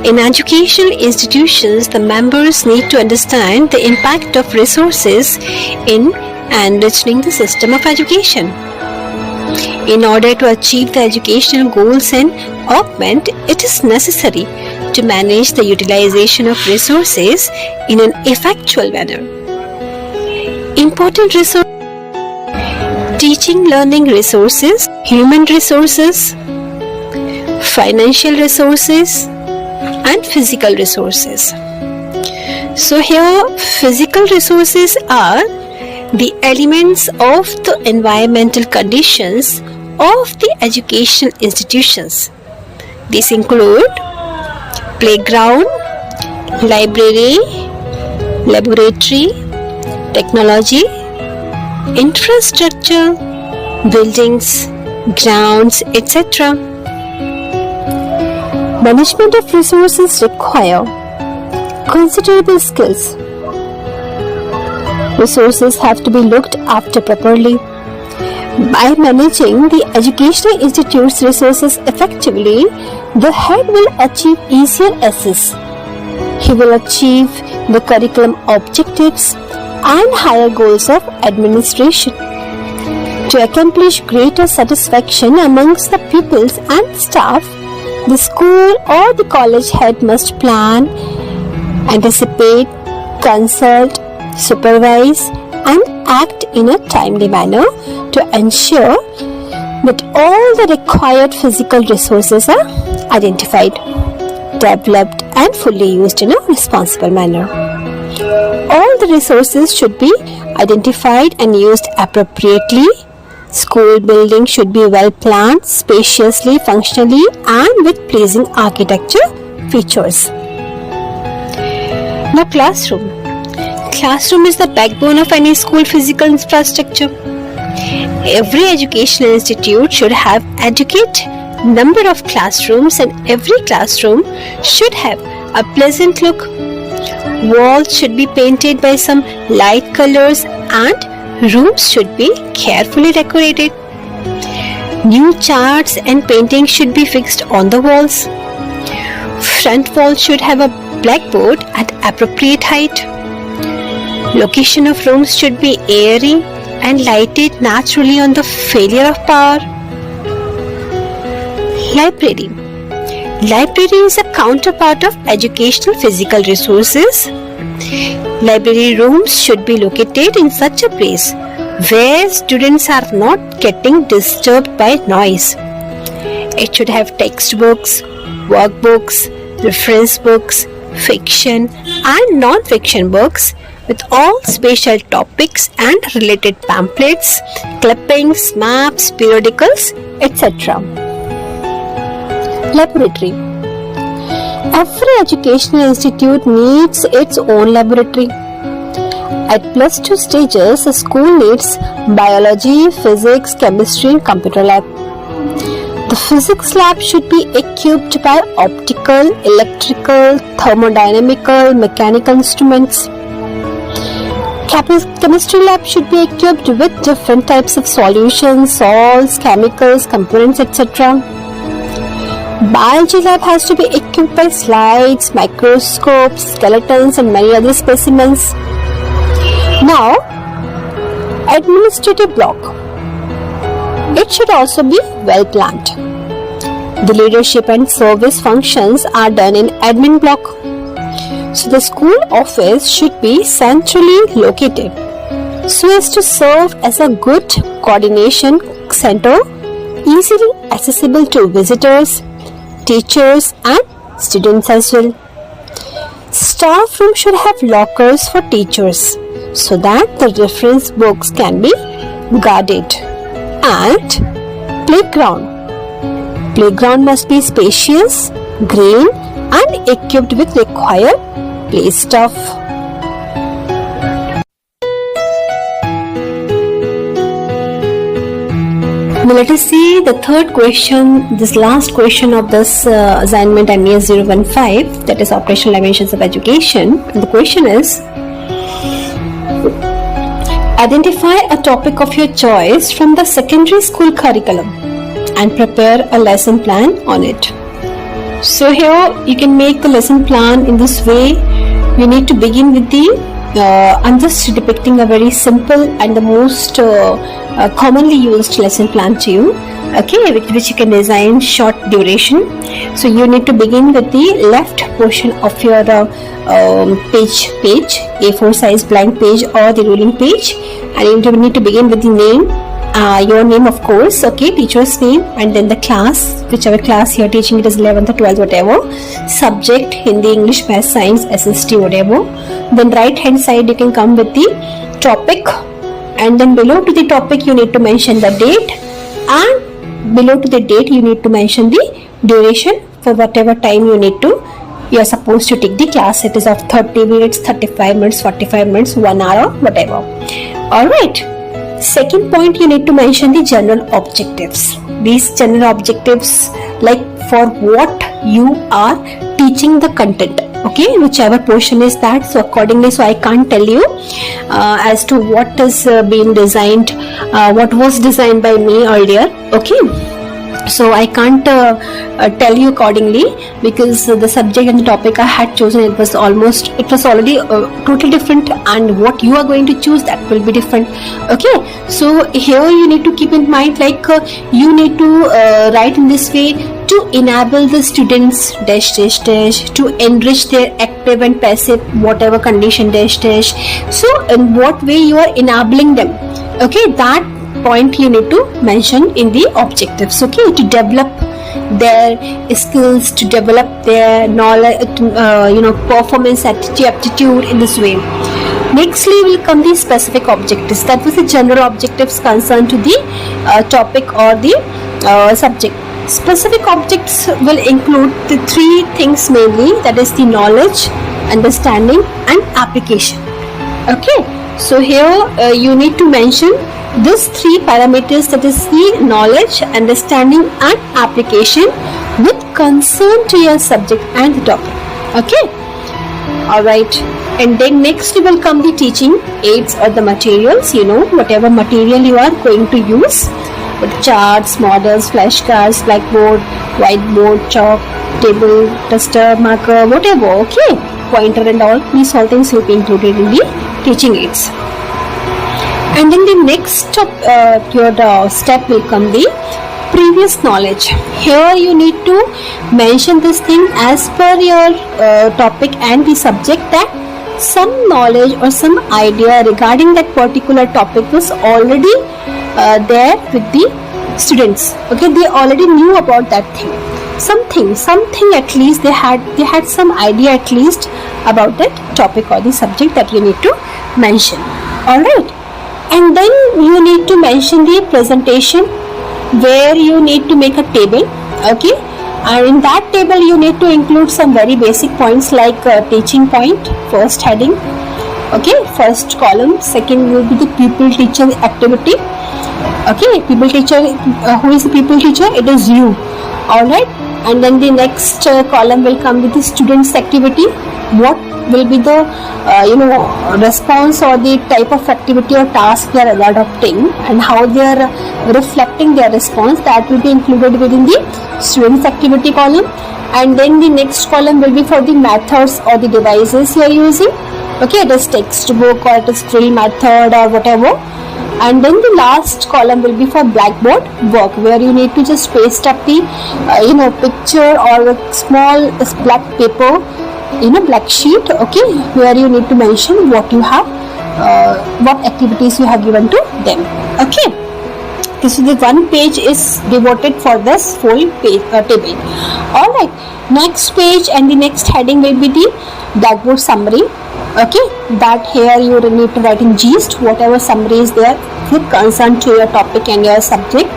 In educational institutions, the members need to understand the impact of resources in enriching the system of education. In order to achieve the educational goals and augment, it is necessary to manage the utilization of resources in an effectual manner. Important resources: teaching learning resources, human resources, financial resources, and physical resources. So here physical resources are the elements of the environmental conditions of the educational institutions. These include playground, library, laboratory, technology, infrastructure, buildings, grounds, etc. Management of resources require considerable skills. Resources have to be looked after properly. By managing the educational institute's resources effectively, the head will achieve easier access. He will achieve the curriculum objectives and higher goals of administration. To accomplish greater satisfaction amongst the pupils and staff, the school or the college head must plan, anticipate, consult, supervise, and act in a timely manner to ensure that all the required physical resources are identified, developed, and fully used in a responsible manner. All the resources should be identified and used appropriately. School buildings should be well planned, spaciously, functionally, and with pleasing architecture features. Now, classroom. Classroom is the backbone of any school physical infrastructure. Every educational institute should have adequate number of classrooms, and every classroom should have a pleasant look. Walls should be painted by some light colors and rooms should be carefully decorated. New charts and paintings should be fixed on the walls. Front wall should have a blackboard at appropriate height. Location of rooms should be airy and lighted naturally on the failure of power. Library. Library is a counterpart of educational physical resources. Library rooms should be located in such a place where students are not getting disturbed by noise. It should have textbooks, workbooks, reference books, fiction and non-fiction books with all special topics and related pamphlets, clippings, maps, periodicals, etc. Laboratory. Every educational institute needs its own laboratory. At +2 stages, a school needs biology, physics, chemistry, and computer lab. The physics lab should be equipped by optical, electrical, thermodynamical, mechanical instruments. Chemistry lab should be equipped with different types of solutions, salts, chemicals, components, etc. Biology lab has to be equipped by slides, microscopes, skeletons, and many other specimens. Now, administrative block. It should also be well planned. The leadership and service functions are done in admin block. So the school office should be centrally located so as to serve as a good coordination center, easily accessible to visitors, teachers and students as well. Staff room should have lockers for teachers so that the reference books can be guarded. And playground. Playground must be spacious, green and equipped with required play stuff. Now let us see the third question, this last question of this assignment MES 015, that is operational dimensions of education. And the question is, identify a topic of your choice from the secondary school curriculum and prepare a lesson plan on it. So here you can make the lesson plan in this way. You need to begin with I'm just depicting a very simple and the most commonly used lesson plan to you, okay, with which you can design short duration. So you need to begin with the left portion of your page, A4 size blank page or the ruling page, and you need to begin with the name, your name of course, okay, teacher's name, and then the class, whichever class you are teaching, it is 11th or 12th, whatever, subject, Hindi, English, Math, Science, SST, whatever. Then right hand side you can come with the topic, and then below to the topic you need to mention the date, and below to the date you need to mention the duration for whatever time you are supposed to take the class. It is of 30 minutes, 35 minutes, 45 minutes, 1 hour or whatever. Alright. Second point, you need to mention the general objectives. These general objectives, like for what you are teaching the content, okay, whichever portion is that. So accordingly, so I can't tell you as to what is being designed, what was designed by me earlier, okay. So I can't tell you accordingly, because the subject and the topic I had chosen, it was already totally different, and what you are going to choose, that will be different, okay. So here you need to keep in mind, like you need to write in this way to enable the students to enrich their active and passive whatever condition . So in what way you are enabling them, okay, that point you need to mention in the objectives, okay, to develop their skills, to develop their knowledge, performance, aptitude in this way. Nextly will come the specific objectives. That was the general objectives concerned to the topic or the subject. Specific objects will include the three things mainly, that is the knowledge, understanding and application, okay. So here you need to mention these three parameters, that is the knowledge, understanding and application with concern to your subject and the topic, okay. Alright, and then next will come the teaching aids or the materials, whatever material you are going to use, with charts, models, flashcards, blackboard, whiteboard, chalk, table, duster, marker, whatever, okay, pointer and all, these all things will be included in the teaching aids. And then the next your step will come the previous knowledge. Here you need to mention this thing as per your topic and the subject, that some knowledge or some idea regarding that particular topic was already there with the students, okay, they already knew about that thing, something at least they had some idea at least about that topic or the subject that you need to mention. Alright. And then you need to mention the presentation, where you need to make a table, okay, and in that table you need to include some very basic points like teaching point, first heading, okay, first column, second will be the pupil teacher activity, okay, pupil teacher, who is the pupil teacher? It is you, alright. And then the next column will come with the students activity, what will be the response or the type of activity or task they are adopting and how they are reflecting their response, that will be included within the students activity column. And then the next column will be for the methods or the devices you are using, okay, it is textbook or it is drill method or whatever. And then the last column will be for blackboard work, where you need to just paste up the picture or a small black paper, black sheet, okay, where you need to mention what you have, what activities you have given to them, okay. This is the one page is devoted for this full page table. Alright, next page and the next heading will be the blackboard summary, okay, that here you need to write in gist whatever summary is there with concern to your topic and your subject.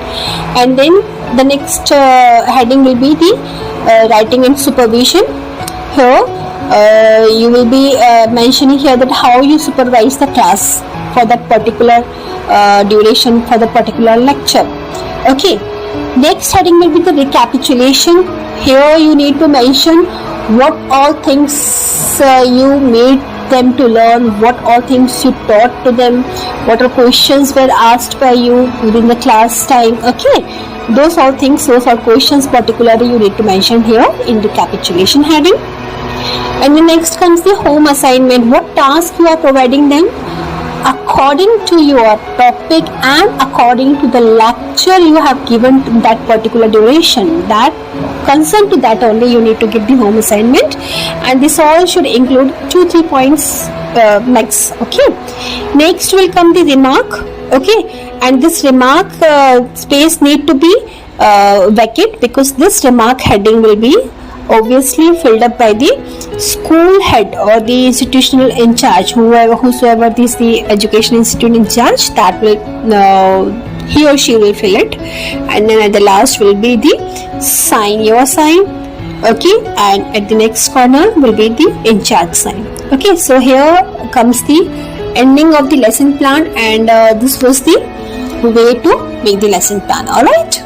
And then the next heading will be the writing and supervision. Here you will be mentioning here that how you supervise the class for that particular duration for the particular lecture, okay. Next heading will be the recapitulation. Here you need to mention what all things you made them to learn, what all things you taught to them, what are questions were asked by you within the class time, okay. those are questions particularly you need to mention here in recapitulation heading. And the next comes the home assignment. What task you are providing them? According to your topic and according to the lecture you have given that particular duration, that concern to that only you need to give the home assignment, and this all should include 2-3 points max. Okay, next will come the remark. Okay, and this remark space need to be vacant, because this remark heading will be obviously filled up by the school head or the institutional in charge, whosoever is the education institute in charge, that will he or she will fill it. And then at the last will be the sign, your sign. Okay, and at the next corner will be the in charge sign. Okay, so here comes the ending of the lesson plan, and this was the way to make the lesson plan. All right.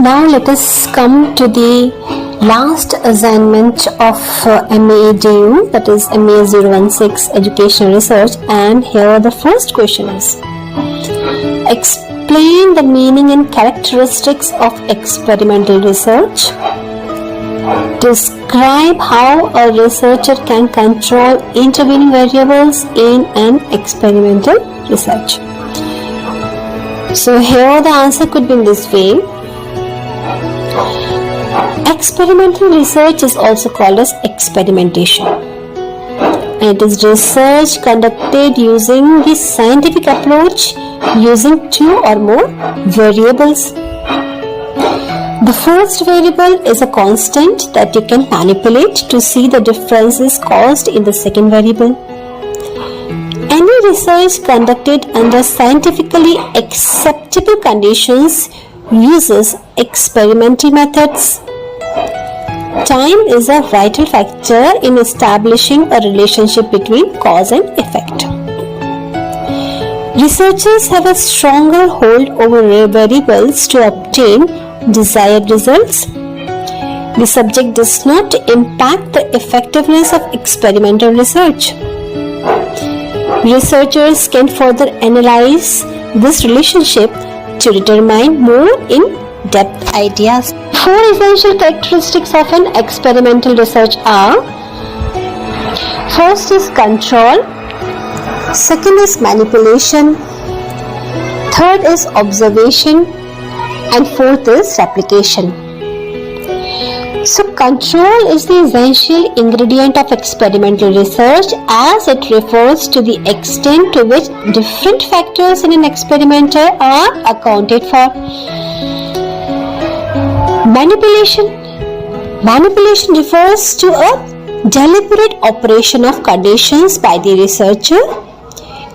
Now let us come to the last assignment of MAEDU, that is MA 016 Educational Research, and here the first question is: explain the meaning and characteristics of experimental research. Describe how a researcher can control intervening variables in an experimental research. So here the answer could be in this way. Experimental research is also called as experimentation, and it is research conducted using the scientific approach using 2 or more variables. The first variable is a constant that you can manipulate to see the differences caused in the second variable. Any research conducted under scientifically acceptable conditions uses experimental methods. Time is a vital factor in establishing a relationship between cause and effect. Researchers have a stronger hold over variables to obtain desired results. The subject does not impact the effectiveness of experimental research. Researchers can further analyze this relationship to determine more in-depth ideas. 4 essential characteristics of an experimental research are: first is control, second is manipulation, third is observation, and fourth is replication. So control is the essential ingredient of experimental research, as it refers to the extent to which different factors in an experimenter are accounted for. Manipulation refers to a deliberate operation of conditions by the researcher.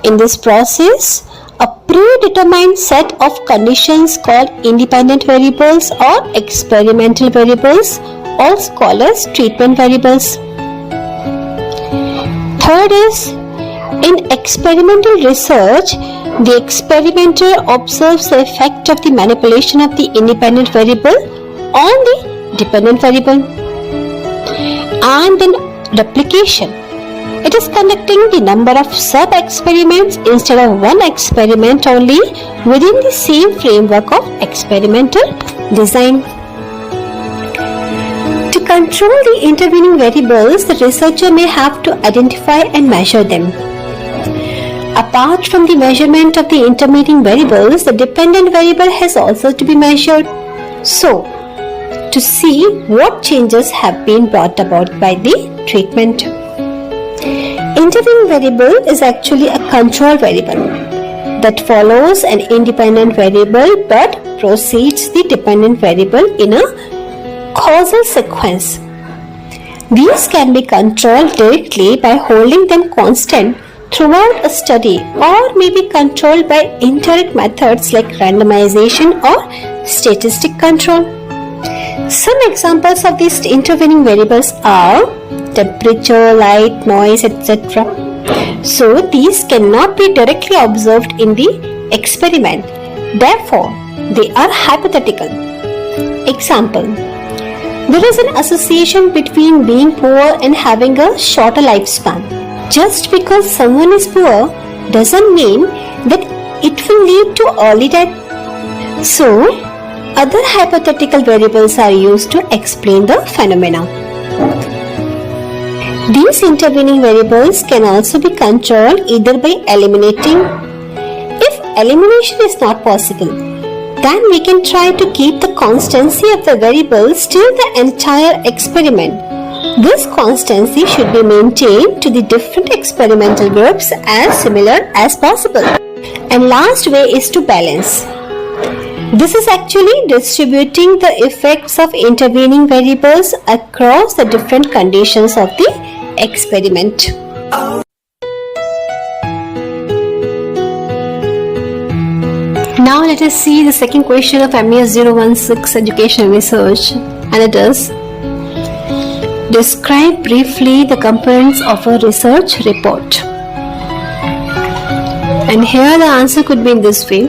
In this process, a predetermined set of conditions called independent variables or experimental variables, also called as treatment variables. Third is, in experimental research, the experimenter observes the effect of the manipulation of the independent variable on the dependent variable. And then replication. It is conducting the number of sub-experiments instead of one experiment only within the same framework of experimental design. To control the intervening variables, the researcher may have to identify and measure them. Apart from the measurement of the intervening variables, the dependent variable has also to be measured. So, to see what changes have been brought about by the treatment. Intervening variable is actually a control variable that follows an independent variable but precedes the dependent variable in a causal sequence. These can be controlled directly by holding them constant throughout a study, or may be controlled by indirect methods like randomization or statistic control. Some examples of these intervening variables are temperature, light, noise, etc. So these cannot be directly observed in the experiment. Therefore, they are hypothetical. Example: there is an association between being poor and having a shorter lifespan. Just because someone is poor doesn't mean that it will lead to early death. So, other hypothetical variables are used to explain the phenomena. These intervening variables can also be controlled either by eliminating. If elimination is not possible, then we can try to keep the constancy of the variables till the entire experiment. This constancy should be maintained to the different experimental groups as similar as possible. And last way is to balance. This is actually distributing the effects of intervening variables across the different conditions of the experiment. Now let us see the second question of MES 016 Education Research, and it is: describe briefly the components of a research report. And here the answer could be in this way.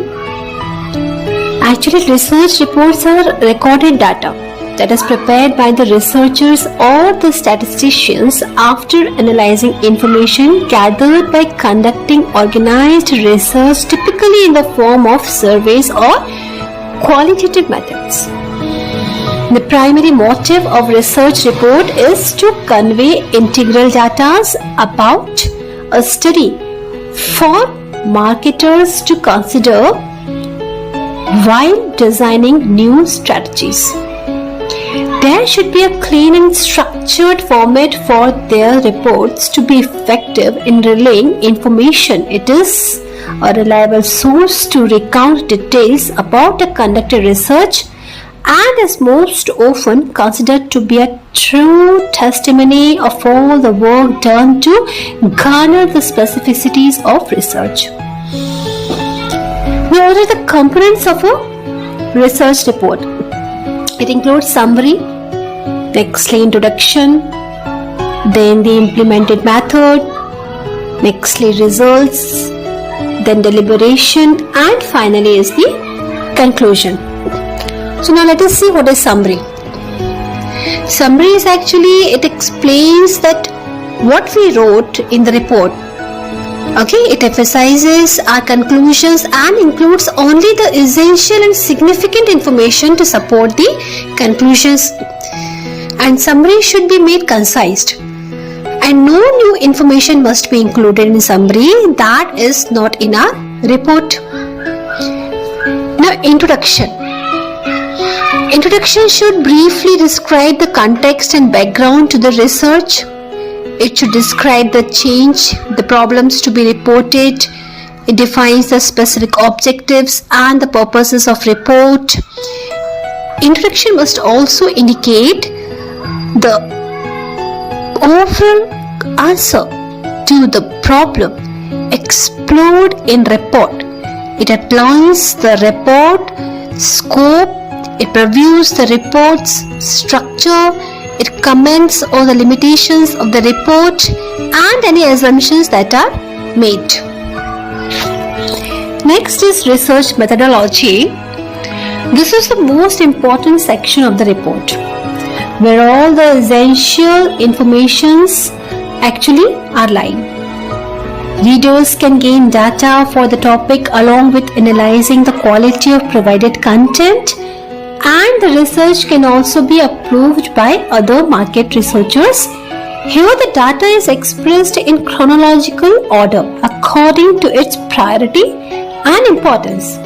Actually, research reports are recorded data that is prepared by the researchers or the statisticians after analyzing information gathered by conducting organized research, typically in the form of surveys or qualitative methods. The primary motive of research report is to convey integral data about a study for marketers to consider while designing new strategies. There should be a clean and structured format for their reports to be effective in relaying information. It is a reliable source to recount details about the conducted research and is most often considered to be a true testimony of all the work done to garner the specificities of research. Now, what are the components of a research report? It includes summary, nextly introduction, then the implemented method, nextly results, then deliberation, and finally is the conclusion. So now let us see what is summary. Summary is actually, it explains that what we wrote in the report. Okay, it emphasizes our conclusions and includes only the essential and significant information to support the conclusions. And summary should be made concise. And no new information must be included in summary that is not in our report. Now, introduction. Introduction should briefly describe the context and background to the research. It should describe the change, the problems to be reported. It defines the specific objectives and the purposes of report. Introduction must also indicate the overall answer to the problem explored in report. It outlines the report scope. It previews the report's structure. It comments on the limitations of the report and any assumptions that are made. Next is research methodology. This is the most important section of the report, where all the essential informations actually are lying. Readers can gain data for the topic along with analyzing the quality of provided content, and the research can also be approved by other market researchers. Here the data is expressed in chronological order according to its priority and importance.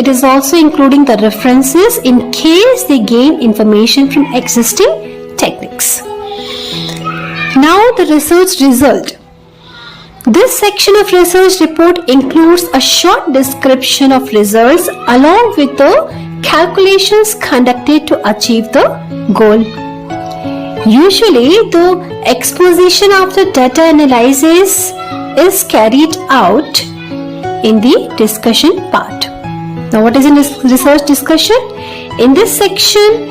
It is also including the references in case they gain information from existing techniques. Now the research result. This section of research report includes a short description of results along with the calculations conducted to achieve the goal. Usually, the exposition of the data analysis is carried out in the discussion part. Now, what is in this research discussion? In this section,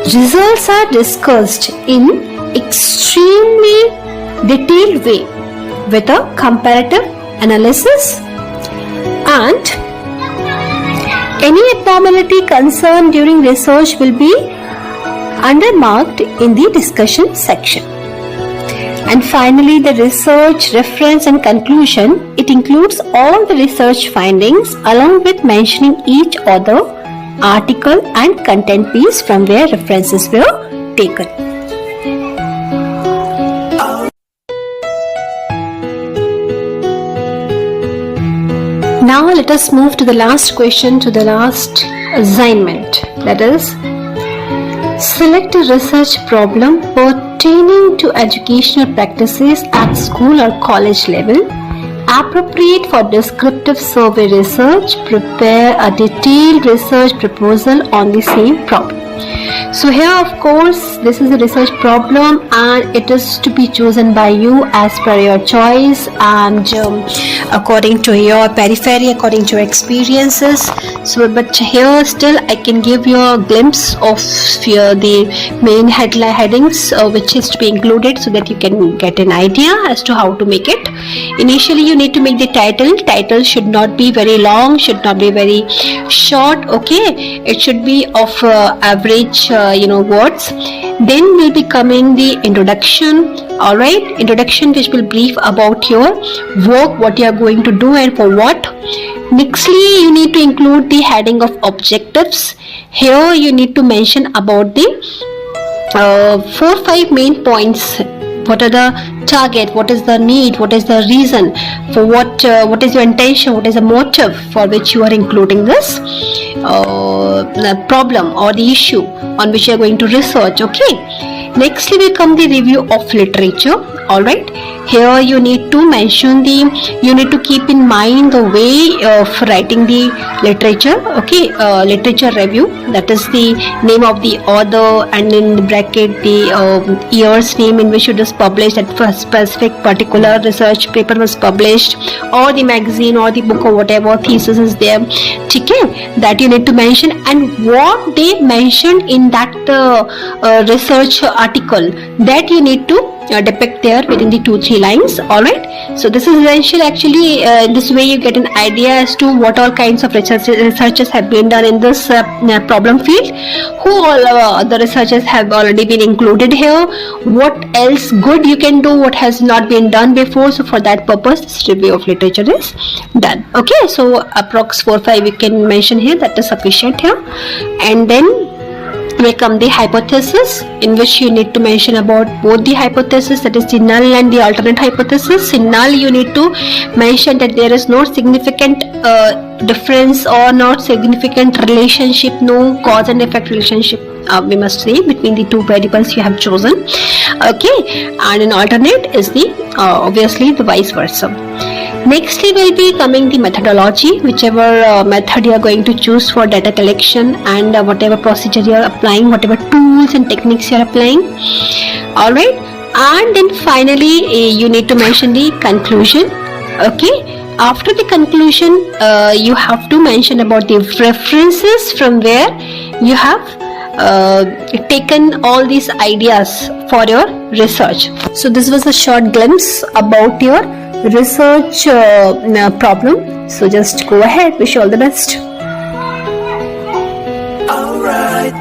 results are discussed in extremely detailed way with a comparative analysis, and Any abnormality concerned during research will be undermarked in the discussion section. And finally, the research reference and conclusion. It includes all the research findings along with mentioning each author, article and content piece from where references were taken. Now let us move to the last question, to the last assignment. That is, select a research problem pertaining to educational practices at school or college level, appropriate for descriptive survey research. Prepare a detailed research proposal on the same problem. So here, of course, this is a research problem and it is to be chosen by you as per your choice and according to your periphery, according to your experiences. So, but here still I can give you a glimpse of the main headings which is to be included, so that you can get an idea as to how to make it. Initially, you need to make the title. Title should not be very long, should not be very short. Okay, it should be of average words. Then will be coming the introduction. Alright, introduction which will brief about your work, what you are going to do and for what. Nextly, you need to include the heading of objectives. Here you need to mention about the 4-5 main points. What are the target, what is the need, what is the reason, for what is your intention, what is the motive for which you are including this problem or the issue on which you are going to research. Okay. Nextly will come the review of literature. Alright, here you need to mention you need to keep in mind the way of writing the literature. Okay, literature review, that is the name of the author and in the bracket the year's name in which it is published, that for specific particular research paper was published, or the magazine or the book or whatever thesis is there. Okay, that you need to mention, and what they mentioned in that research article, that you need to depict there within the 2-3 lines. Alright, so this is essential. Actually, this way you get an idea as to what all kinds of researches have been done in this problem field, who all the researchers have already been included here, what else good you can do, what has not been done before. So for that purpose, this review of literature is done. Okay, so approx 4-5 you can mention here, that is sufficient here. And then will come the hypothesis, in which you need to mention about both the hypothesis, that is the null and the alternate hypothesis. In null, you need to mention that there is no significant difference or not significant relationship, no cause and effect relationship, we must say, between the two variables you have chosen. Okay, and an alternate is the obviously the vice versa. Nextly will be coming the methodology, whichever method you are going to choose for data collection and whatever procedure you are applying, whatever tools and techniques you are applying. Alright, and then finally you need to mention the conclusion. Okay, after the conclusion you have to mention about the references from where you have taken all these ideas for your research. So this was a short glimpse about your research problem. So just go ahead. Wish you all the best. Alright.